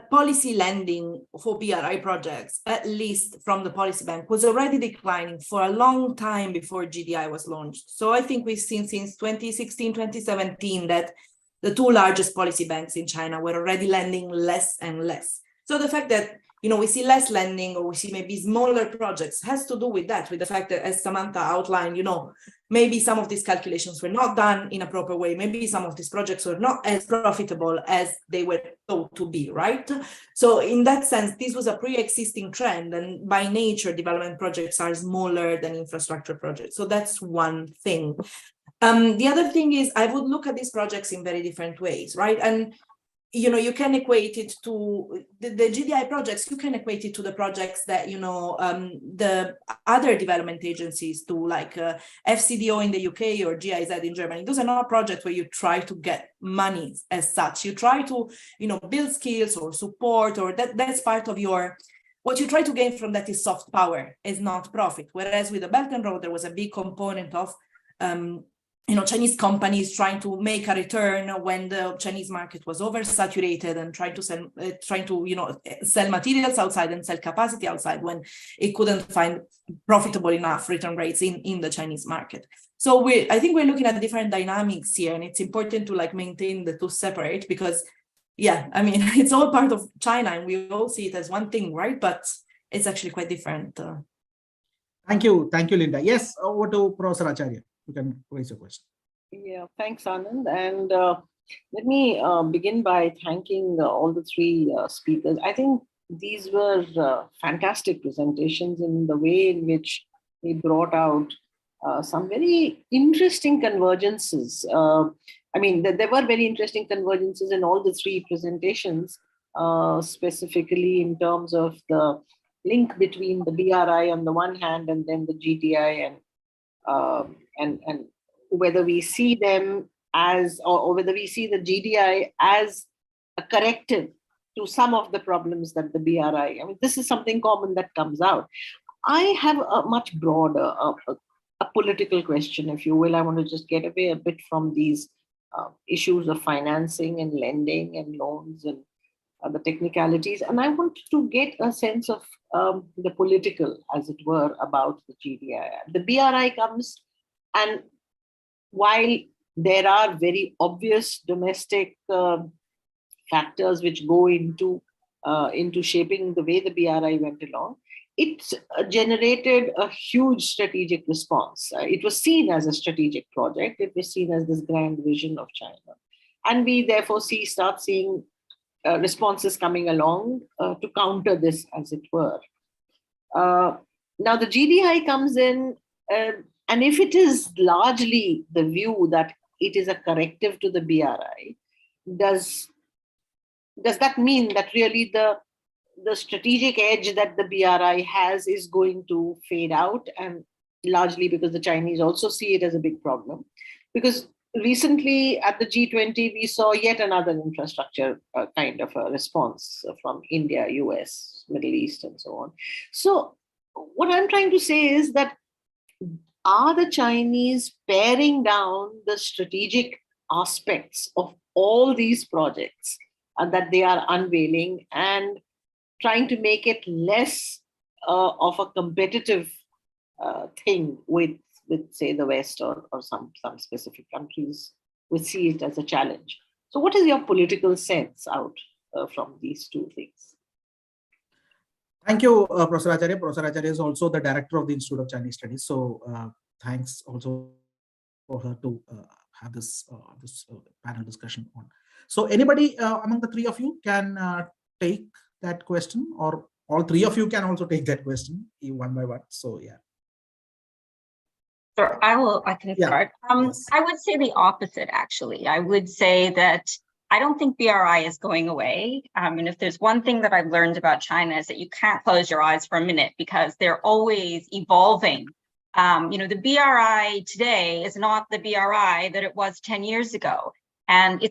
policy lending for BRI projects, at least from the policy bank, was already declining for a long time before GDI was launched. So I think we've seen since 2016, 2017 that the two largest policy banks in China were already lending less and less. So the fact that we see less lending or we see maybe smaller projects has to do with that, with the fact that, as Samantha outlined, maybe some of these calculations were not done in a proper way. Maybe some of these projects were not as profitable as they were thought to be, right? So in that sense, this was a pre-existing trend, and by nature, development projects are smaller than infrastructure projects. So that's one thing. The other thing is I would look at these projects in very different ways, right? And you can equate it to the GDI projects. You can equate it to the projects that, the other development agencies do, like FCDO in the UK or GIZ in Germany. Those are not projects where you try to get money as such. You try to, build skills or support, or that's part of what you try to gain from that is soft power, is not profit. Whereas with the Belt and Road, there was a big component of Chinese companies trying to make a return when the Chinese market was oversaturated and trying to sell materials outside and sell capacity outside when it couldn't find profitable enough return rates in the Chinese market. So I think we're looking at different dynamics here, and it's important to maintain the two separate because, it's all part of China and we all see it as one thing, right? But it's actually quite different. Thank you, Linda. Yes, over to Professor Acharya. You can raise your question. Yeah, thanks, Anand. And let me begin by thanking all the three speakers. I think these were fantastic presentations in the way in which they brought out some very interesting convergences. There were very interesting convergences in all the three presentations, specifically in terms of the link between the BRI on the one hand and then the GDI and whether we see them as, or whether we see the GDI as a corrective to some of the problems that the BRI, this is something common that comes out. I have a much broader, a political question, if you will. I want to just get away a bit from these issues of financing and lending and loans and the technicalities, and I want to get a sense of the political, as it were, about the GDI. The BRI comes, and while there are very obvious domestic factors which go into shaping the way the BRI went along, it generated a huge strategic response. It was seen as a strategic project. It was seen as this grand vision of China. And we therefore start seeing responses coming along to counter this, as it were. Now the GDI comes in, and if it is largely the view that it is a corrective to the BRI, does that mean that really the strategic edge that the BRI has is going to fade out, and largely because the Chinese also see it as a big problem? Because recently at the G20, we saw yet another infrastructure kind of a response from India, US, Middle East, and so on. So what I'm trying to say is that, are the Chinese paring down the strategic aspects of all these projects that they are unveiling and trying to make it less of a competitive thing with say the West or some specific countries which see it as a challenge? So what is your political sense out from these two things? Thank you, Professor Acharya. Professor Acharya is also the director of the Institute of Chinese Studies. So thanks also for her to have this panel discussion on. So anybody among the three of you can take that question, or all three of you can also take that question one by one. So yeah. Sure, I can start. Yes. I would say the opposite, actually. I would say that I don't think BRI is going away. And if there's one thing that I've learned about China is that you can't close your eyes for a minute, because they're always evolving. The BRI today is not the BRI that it was 10 years ago. And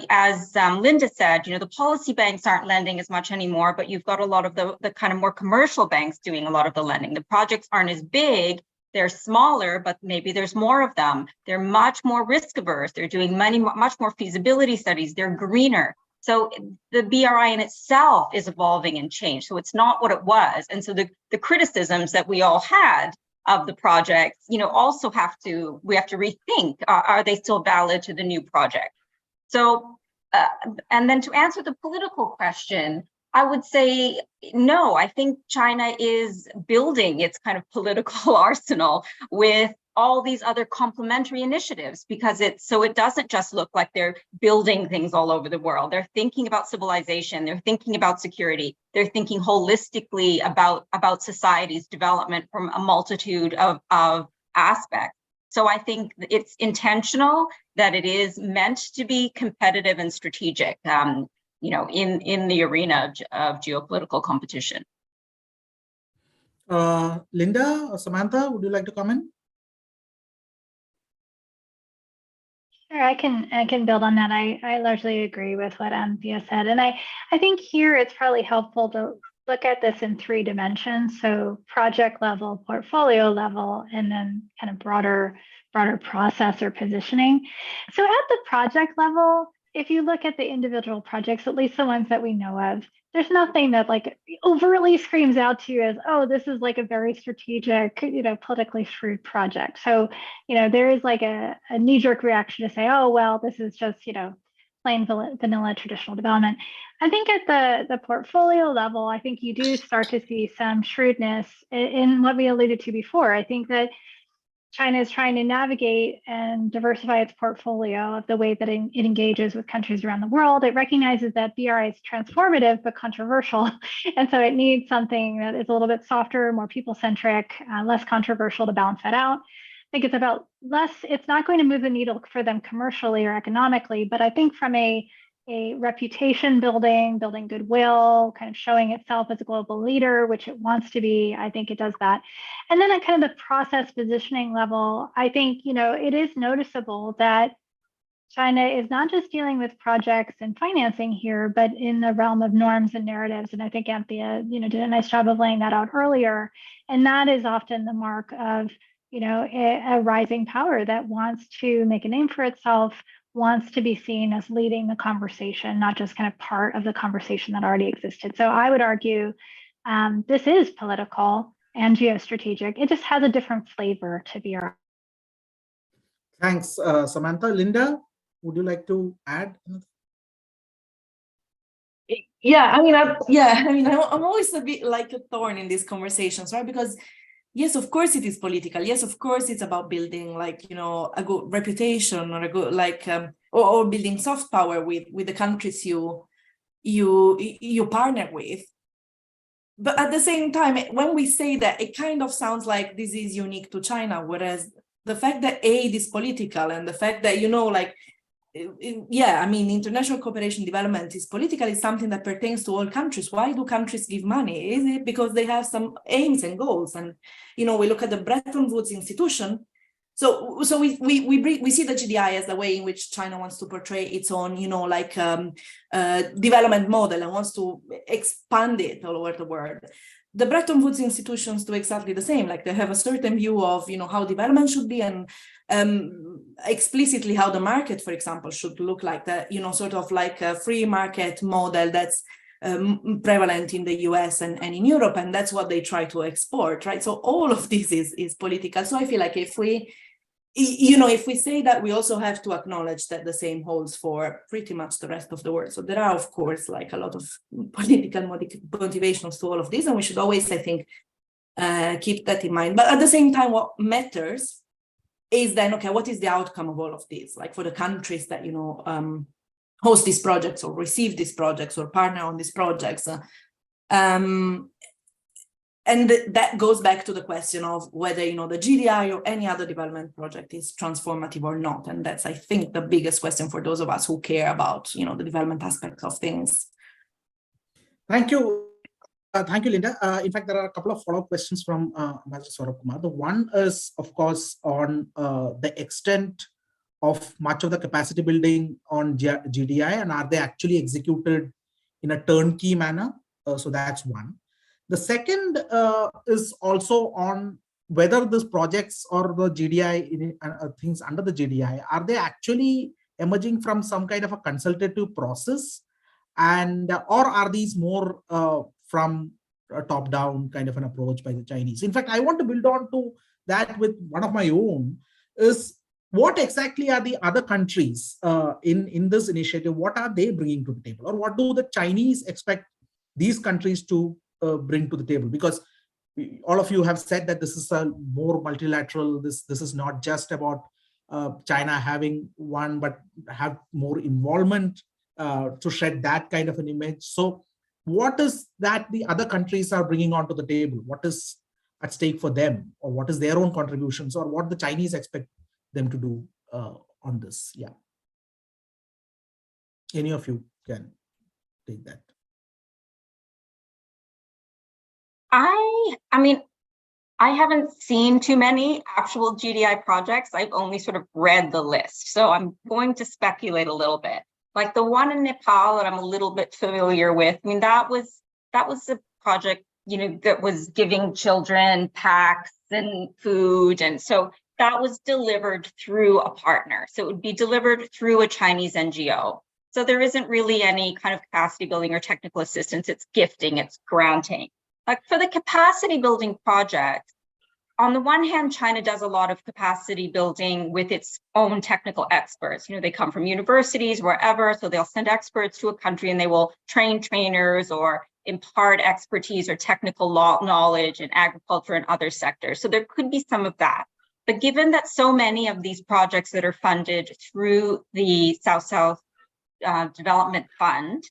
as Linda said, the policy banks aren't lending as much anymore, but you've got a lot of the kind of more commercial banks doing a lot of the lending. The projects aren't as big. They're smaller, but maybe there's more of them. They're much more risk averse. They're doing much more feasibility studies. They're greener. So the BRI in itself is evolving and changed. So it's not what it was. And so the criticisms that we all had of the projects, also we have to rethink, are they still valid to the new project? So, and then to answer the political question, I would say, no, I think China is building its kind of political arsenal with all these other complementary initiatives, because it doesn't just look like they're building things all over the world. They're thinking about civilization, they're thinking about security, they're thinking holistically about society's development from a multitude of aspects. So I think it's intentional that it is meant to be competitive and strategic. In the arena of geopolitical competition. Linda or Samantha, would you like to comment? Sure, I can build on that. I largely agree with what Anthea said. And I think here it's probably helpful to look at this in three dimensions. So project level, portfolio level, and then kind of broader process or positioning. So at the project level, if you look at the individual projects, at least the ones that we know of, there's nothing that like overtly screams out to you as, oh, this is like a very strategic, politically shrewd project. So, there is like a knee-jerk reaction to say, oh, well, this is just, plain vanilla traditional development. I think at the portfolio level, I think you do start to see some shrewdness in what we alluded to before. I think that China is trying to navigate and diversify its portfolio of the way that it engages with countries around the world. It recognizes that BRI is transformative but controversial, and so it needs something that is a little bit softer, more people-centric, less controversial to balance that out. I think it's about it's not going to move the needle for them commercially or economically, but I think from a reputation building goodwill, kind of showing itself as a global leader, which it wants to be, I think it does that. And then at kind of the process positioning level, I think, it is noticeable that China is not just dealing with projects and financing here, but in the realm of norms and narratives. And I think Anthea, did a nice job of laying that out earlier. And that is often the mark of a rising power that wants to make a name for itself, wants to be seen as leading the conversation, not just kind of part of the conversation that already existed. So I would argue this is political and geostrategic. It just has a different flavor to be our. Thanks, Samantha. Linda, would you like to add? Yeah, I'm always a bit like a thorn in these conversations, right? Because yes, of course it is political. Yes, of course it's about building a good reputation or a good or building soft power with the countries you partner with. But at the same time, when we say that, it kind of sounds like this is unique to China, whereas the fact that aid is political and the fact that international cooperation development is political is something that pertains to all countries. Why do countries give money? Is it because they have some aims and goals? And we look at the Bretton Woods institution. So we see the GDI as the way in which China wants to portray its own development model and wants to expand it all over the world. The Bretton Woods institutions do exactly the same. Like they have a certain view of how development should be and explicitly how the market, for example, should look like that, sort of like a free market model that's prevalent in the US and in Europe, and that's what they try to export, right? So all of this is political. So I feel like if we say that, we also have to acknowledge that the same holds for pretty much the rest of the world. So there are, of course, like a lot of political motivations to all of this, and we should always, I think, keep that in mind. But at the same time, what matters is then, okay, what is the outcome of all of this? Like for the countries that, host these projects or receive these projects or partner on these projects. And that goes back to the question of whether, the GDI or any other development project is transformative or not. And that's, I think, the biggest question for those of us who care about, the development aspects of things. Thank you. Thank you, Linda. In fact, there are a couple of follow-up questions from Ambassador Saurabh Kumar. The one is, of course, on the extent of much of the capacity building on GDI, and are they actually executed in a turnkey manner? So that's one. The second is also on whether these projects or the GDI, things under the GDI, are they actually emerging from some kind of a consultative process, and or are these more from a top-down kind of an approach by the Chinese? In fact, I want to build on to that with one of my own, is what exactly are the other countries in this initiative? What are they bringing to the table, or what do the Chinese expect these countries to bring to the table? Because all of you have said that this is a more multilateral, this is not just about China having one, but have more involvement to shed that kind of an image. So what is that the other countries are bringing onto the table? What is at stake for them, or what is their own contributions, or what the Chinese expect them to do on this? Yeah. Any of you can take that. I haven't seen too many actual GDI projects. I've only sort of read the list. So I'm going to speculate a little bit. Like the one in Nepal that I'm a little bit familiar with, that was a project, that was giving children packs and food. And so that was delivered through a partner. So it would be delivered through a Chinese NGO. So there isn't really any kind of capacity building or technical assistance. It's gifting, it's granting. Like for the capacity building project, on the one hand, China does a lot of capacity building with its own technical experts. They come from universities, wherever, so they'll send experts to a country and they will train trainers or impart expertise or technical knowledge in agriculture and other sectors. So there could be some of that. But given that so many of these projects that are funded through the South-South Development Fund,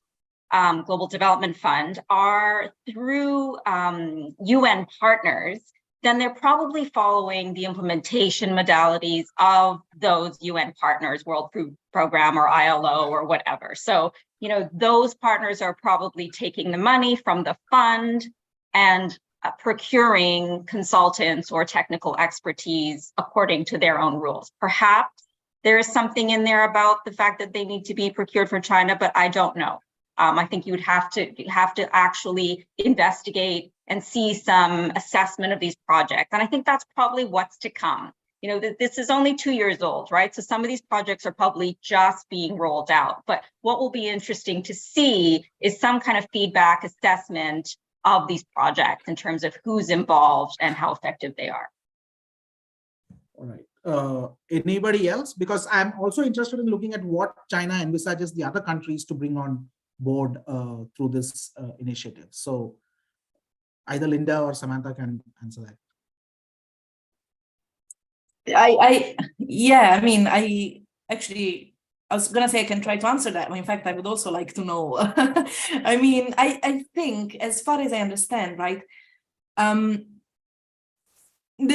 Global Development Fund, are through UN partners, then they're probably following the implementation modalities of those UN partners, World Food Program or ILO or whatever. So, those partners are probably taking the money from the fund and procuring consultants or technical expertise according to their own rules. Perhaps there is something in there about the fact that they need to be procured for China, but I don't know. I think you would have to actually investigate and see some assessment of these projects. And I think that's probably what's to come. You know, this is only 2 years old, right? So some of these projects are probably just being rolled out. But what will be interesting to see is some kind of feedback assessment of these projects in terms of who's involved and how effective they are. All right. Anybody else? Because I'm also interested in looking at what China envisages the other countries to bring on board through this initiative. So either Linda or Samantha can answer that. I was gonna say I can try to answer that. In fact, I would also like to know. I think, as far as I understand, right, the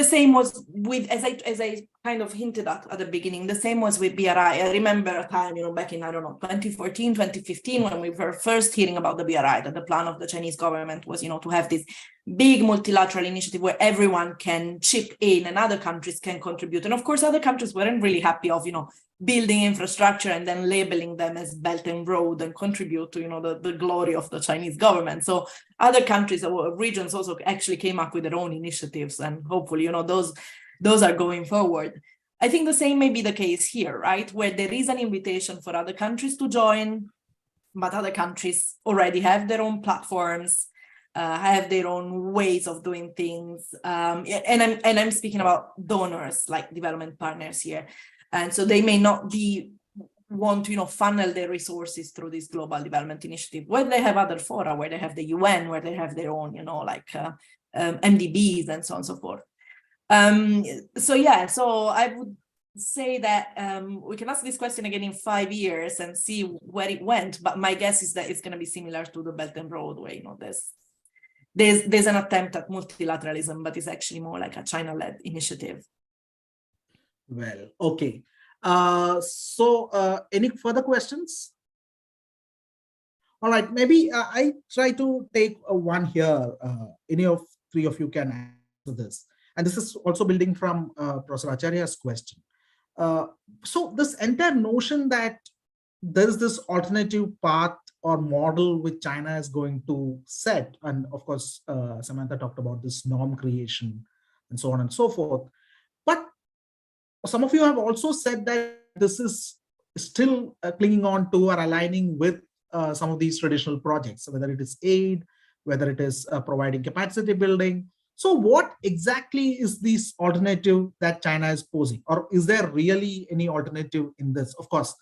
same was with, as I kind of hinted at the beginning, the same was with BRI. I remember a time, back in, 2014, 2015, when we were first hearing about the BRI, that the plan of the Chinese government was, to have this big multilateral initiative where everyone can chip in and other countries can contribute. And of course, other countries weren't really happy of, building infrastructure and then labeling them as Belt and Road and contribute to, the glory of the Chinese government. So other countries or regions also actually came up with their own initiatives, and hopefully, those are going forward. I think the same may be the case here, right? Where there is an invitation for other countries to join, but other countries already have their own platforms, have their own ways of doing things. And I'm speaking about donors, like development partners here. And so they may not want to, funnel their resources through this global development initiative, where they have other fora, where they have the UN, where they have their own, MDBs and so on and so forth. So I would say that we can ask this question again in 5 years and see where it went. But my guess is that it's going to be similar to the Belt and Road, where there's an attempt at multilateralism, but it's actually more like a China-led initiative. Well, okay. Any further questions? All right, maybe I try to take one here. Any of three of you can answer this. And this is also building from Professor Acharya's question. So this entire notion that there is this alternative path or model which China is going to set, and of course, Samantha talked about this norm creation and so on and so forth. But some of you have also said that this is still clinging on to or aligning with some of these traditional projects, whether it is aid, whether it is providing capacity building. So what exactly is this alternative that China is posing? Or is there really any alternative in this? Of course,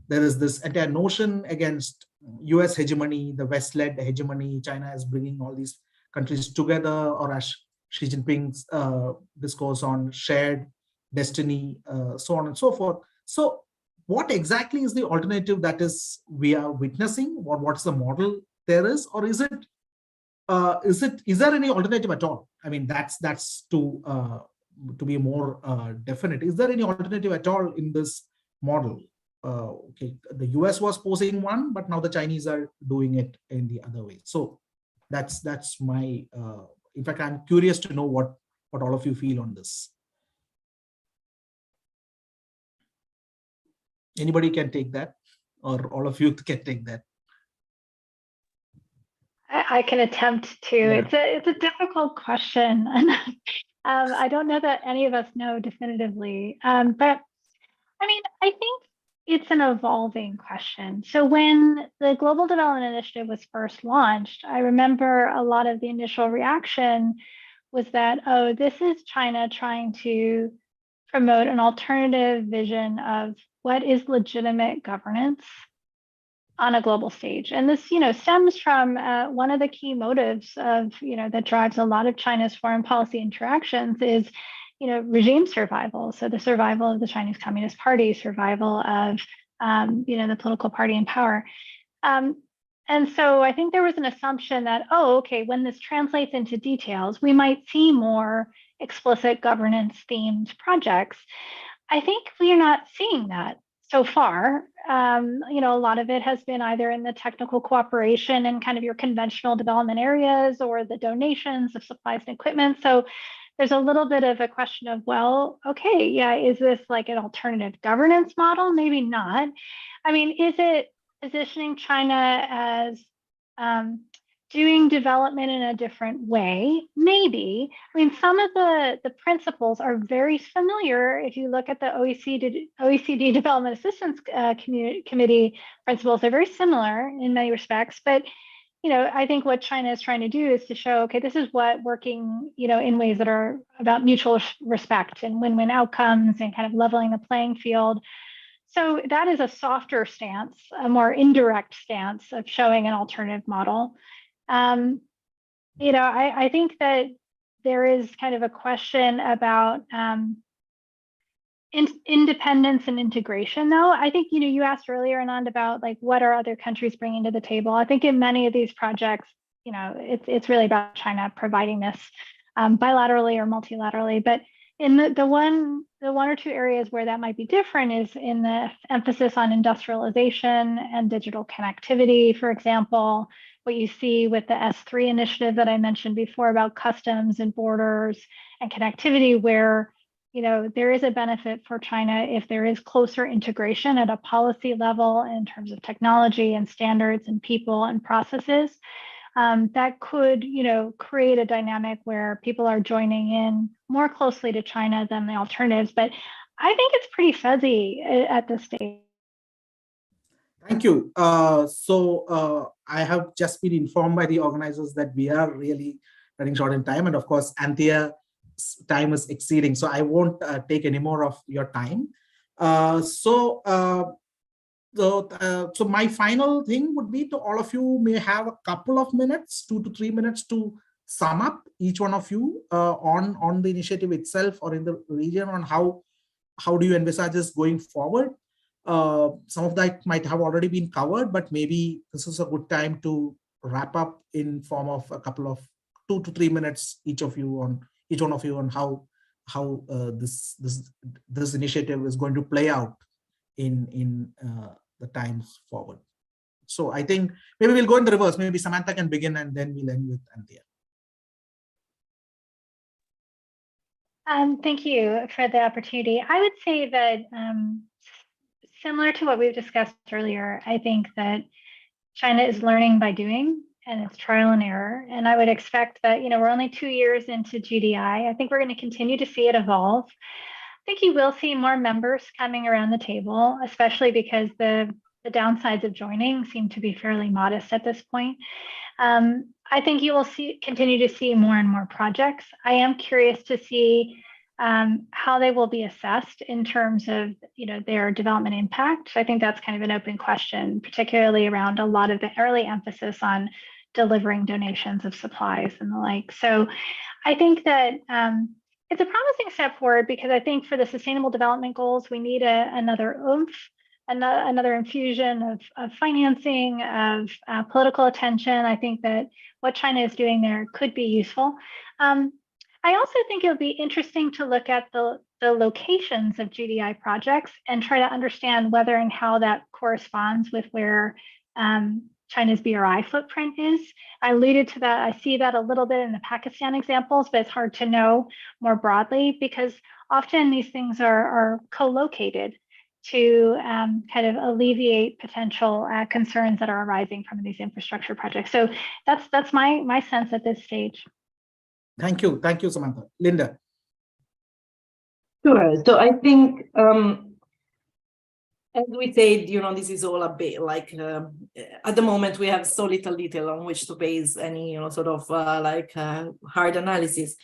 there is this entire notion against US hegemony, the West-led hegemony. China is bringing all these countries together, or as Xi Jinping's discourse on shared destiny, so on and so forth. So what exactly is the alternative that is we are witnessing? What's the model there is? Or is there any alternative at all? I mean, that's to be more definite. Is there any alternative at all in this model? Okay, the US was posing one, but now the Chinese are doing it in the other way. So that's my. In fact, I'm curious to know what all of you feel on this. Anybody can take that, or all of you can take that. I can attempt to. Yeah. It's a difficult question, and I don't know that any of us know definitively. But I mean, I think it's an evolving question. So when the Global Development Initiative was first launched, I remember a lot of the initial reaction was that, oh, this is China trying to promote an alternative vision of what is legitimate governance on a global stage. And this, stems from one of the key motives of, that drives a lot of China's foreign policy interactions is, regime survival. So the survival of the Chinese Communist Party, survival of, the political party in power. And so I think there was an assumption that, oh, okay, when this translates into details, we might see more explicit governance themed projects. I think we are not seeing that so far. A lot of it has been either in the technical cooperation and kind of your conventional development areas, or the donations of supplies and equipment. So there's a little bit of a question of, well, okay, yeah, is this like an alternative governance model? Maybe not. I mean, is it positioning China as doing development in a different way? Maybe. I mean, some of the principles are very familiar. If you look at the OECD Development Assistance Committee principles, they're very similar in many respects. But I think what China is trying to do is to show, okay, this is what working, in ways that are about mutual respect and win-win outcomes and kind of leveling the playing field. So that is a softer stance, a more indirect stance of showing an alternative model. I think that there is kind of a question about independence and integration, though. I think, you asked earlier, Anand, about like what are other countries bringing to the table. I think in many of these projects, it's really about China providing this bilaterally or multilaterally. But in the one or two areas where that might be different is in the emphasis on industrialization and digital connectivity, for example. What you see with the S3 initiative that I mentioned before about customs and borders and connectivity, where there is a benefit for China if there is closer integration at a policy level in terms of technology and standards and people and processes. That could, create a dynamic where people are joining in more closely to China than the alternatives. But I think it's pretty fuzzy at this stage. Thank you. I have just been informed by the organizers that we are really running short in time. And of course, Anthea's time is exceeding. So I won't take any more of your time. So my final thing would be to all of you may have a couple of minutes, 2 to 3 minutes to sum up, each one of you, on the initiative itself or in the region, on how do you envisage this going forward. Some of that might have already been covered, but maybe this is a good time to wrap up in form of a couple of 2 to 3 minutes, each one of you on how this initiative is going to play out in the times forward. So I think maybe we'll go in the reverse. Maybe Samantha can begin and then we'll end with Anthea. Thank you for the opportunity. I would say that similar to what we've discussed earlier, I think that China is learning by doing, and it's trial and error. And I would expect that, we're only 2 years into GDI. I think we're going to continue to see it evolve. I think you will see more members coming around the table, especially because the downsides of joining seem to be fairly modest at this point. I think you will continue to see more and more projects. I am curious to see how they will be assessed in terms of their development impact. I think that's kind of an open question, particularly around a lot of the early emphasis on delivering donations of supplies and the like. So I think that it's a promising step forward, because I think for the Sustainable Development Goals, we need another oomph, another infusion of financing, of political attention. I think that what China is doing there could be useful. I also think it would be interesting to look at the locations of GDI projects and try to understand whether and how that corresponds with where China's BRI footprint is. I alluded to that. I see that a little bit in the Pakistan examples, but it's hard to know more broadly, because often these things are co-located to kind of alleviate potential concerns that are arising from these infrastructure projects. So that's my sense at this stage. Thank you, Samantha. Linda. Sure. So I think, as we said, this is all a bit like at the moment we have so little detail on which to base any sort of hard analysis.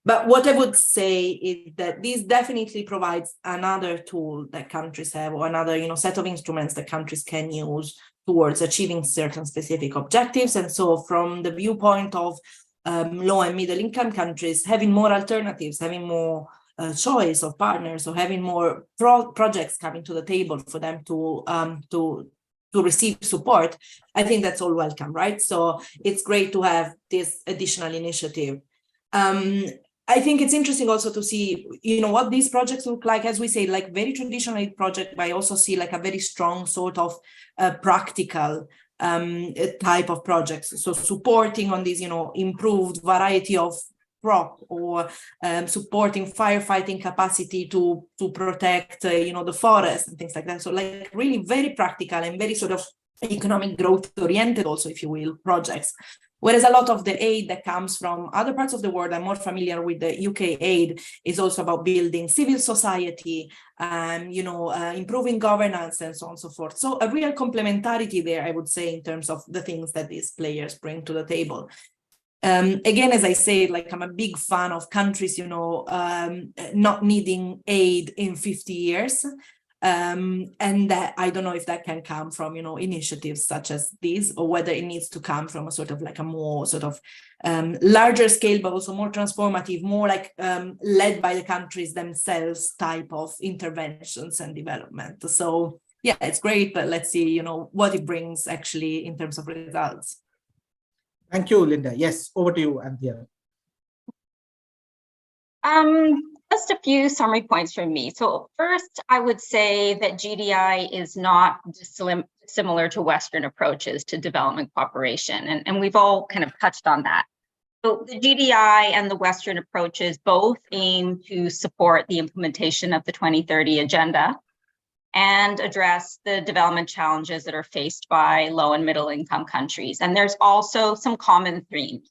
But what I would say is that this definitely provides another tool that countries have, or another set of instruments that countries can use towards achieving certain specific objectives. And so from the viewpoint of low and middle income countries, having more alternatives, having more choice of partners, or having more projects coming to the table for them to receive support, I think that's all welcome, right? So it's great to have this additional initiative. I think it's interesting also to see, what these projects look like. As we say, like very traditional project, but I also see like a very strong sort of practical type of projects. So supporting on these, improved variety of crop, or supporting firefighting capacity to protect, the forest and things like that. So like really very practical and very sort of economic growth oriented also, if you will, projects. Whereas a lot of the aid that comes from other parts of the world, I'm more familiar with the UK aid, is also about building civil society, improving governance and so on and so forth. So a real complementarity there, I would say, in terms of the things that these players bring to the table. Again, as I say, like I'm a big fan of countries, not needing aid in 50 years. And that I don't know if that can come from, initiatives such as these, or whether it needs to come from a sort of like a more sort of larger scale, but also more transformative, more like led by the countries themselves type of interventions and development. So yeah, it's great, but let's see, what it brings actually in terms of results. Thank you, Linda. Yes, over to you, Anthea. Just a few summary points from me. So first, I would say that GDI is not dissimilar to Western approaches to development cooperation, and we've all kind of touched on that. So the GDI and the Western approaches both aim to support the implementation of the 2030 Agenda and address the development challenges that are faced by low and middle income countries. And there's also some common themes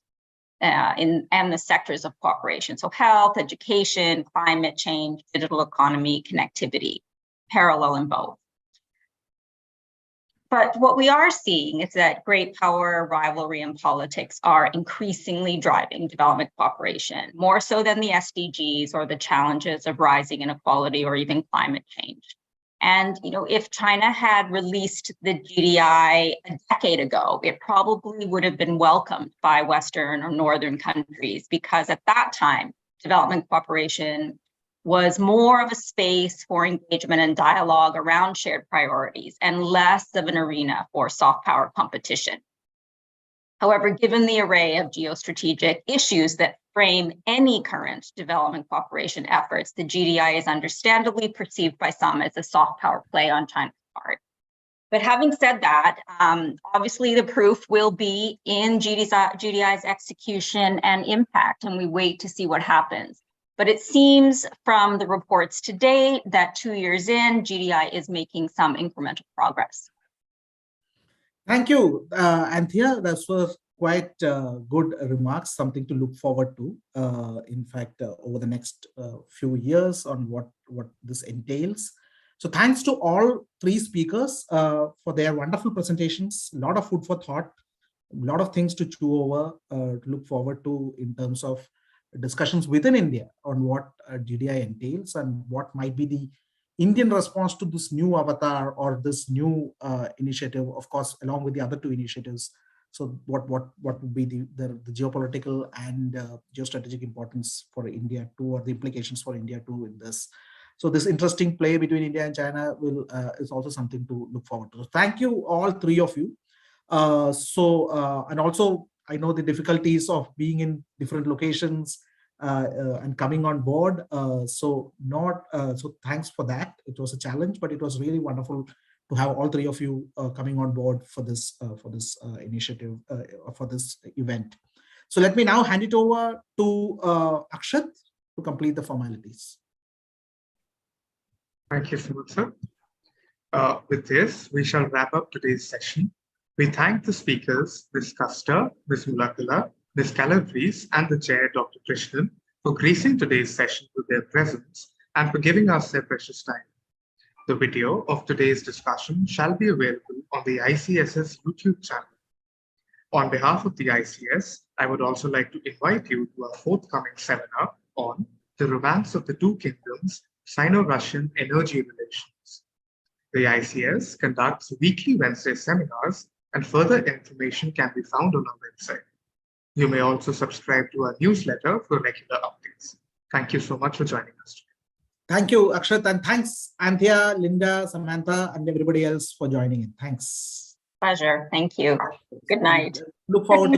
and the sectors of cooperation. So health, education, climate change, digital economy, connectivity, parallel in both. But what we are seeing is that great power, rivalry, and politics are increasingly driving development cooperation, more so than the SDGs or the challenges of rising inequality or even climate change. And if China had released the GDI a decade ago, it probably would have been welcomed by Western or Northern countries, because at that time, development cooperation was more of a space for engagement and dialogue around shared priorities and less of an arena for soft power competition. However, given the array of geostrategic issues that frame any current development cooperation efforts, the GDI is understandably perceived by some as a soft power play on China's part. But having said that, obviously the proof will be in GDI's execution and impact, and we wait to see what happens. But it seems from the reports to date that 2 years in, GDI is making some incremental progress. Thank you, Anthea. Those were quite good remarks, something to look forward to, in fact, over the next few years on what this entails. So thanks to all three speakers for their wonderful presentations, a lot of food for thought, a lot of things to chew over, to look forward to in terms of discussions within India on what GDI entails and what might be the Indian response to this new avatar or this new initiative, of course, along with the other two initiatives. So what would be the geopolitical and geostrategic importance for India too, or the implications for India too in this. So this interesting play between India and China is also something to look forward to. So thank you, all three of you. And also, I know the difficulties of being in different locations and coming on board. So thanks for that. It was a challenge, but it was really wonderful to have all three of you coming on board for this initiative, for this event. So let me now hand it over to Akshat to complete the formalities. Thank you so much, sir. With this, we shall wrap up today's session. We thank the speakers, Ms. Custer, Ms. Mulatala, Ms. Calabrese, and the chair, Dr. Krishnan, for gracing today's session with their presence and for giving us their precious time. The video of today's discussion shall be available on the ICSS YouTube channel. On behalf of the ICS, I would also like to invite you to our forthcoming seminar on the romance of the two kingdoms, Sino-Russian energy relations. The ICS conducts weekly Wednesday seminars, and further information can be found on our website. You may also subscribe to our newsletter for regular updates. Thank you so much for joining us today. Thank you, Akshat, and thanks, Anthea, Linda, Samantha, and everybody else for joining in. Thanks. Pleasure. Thank you. Good night. Look forward to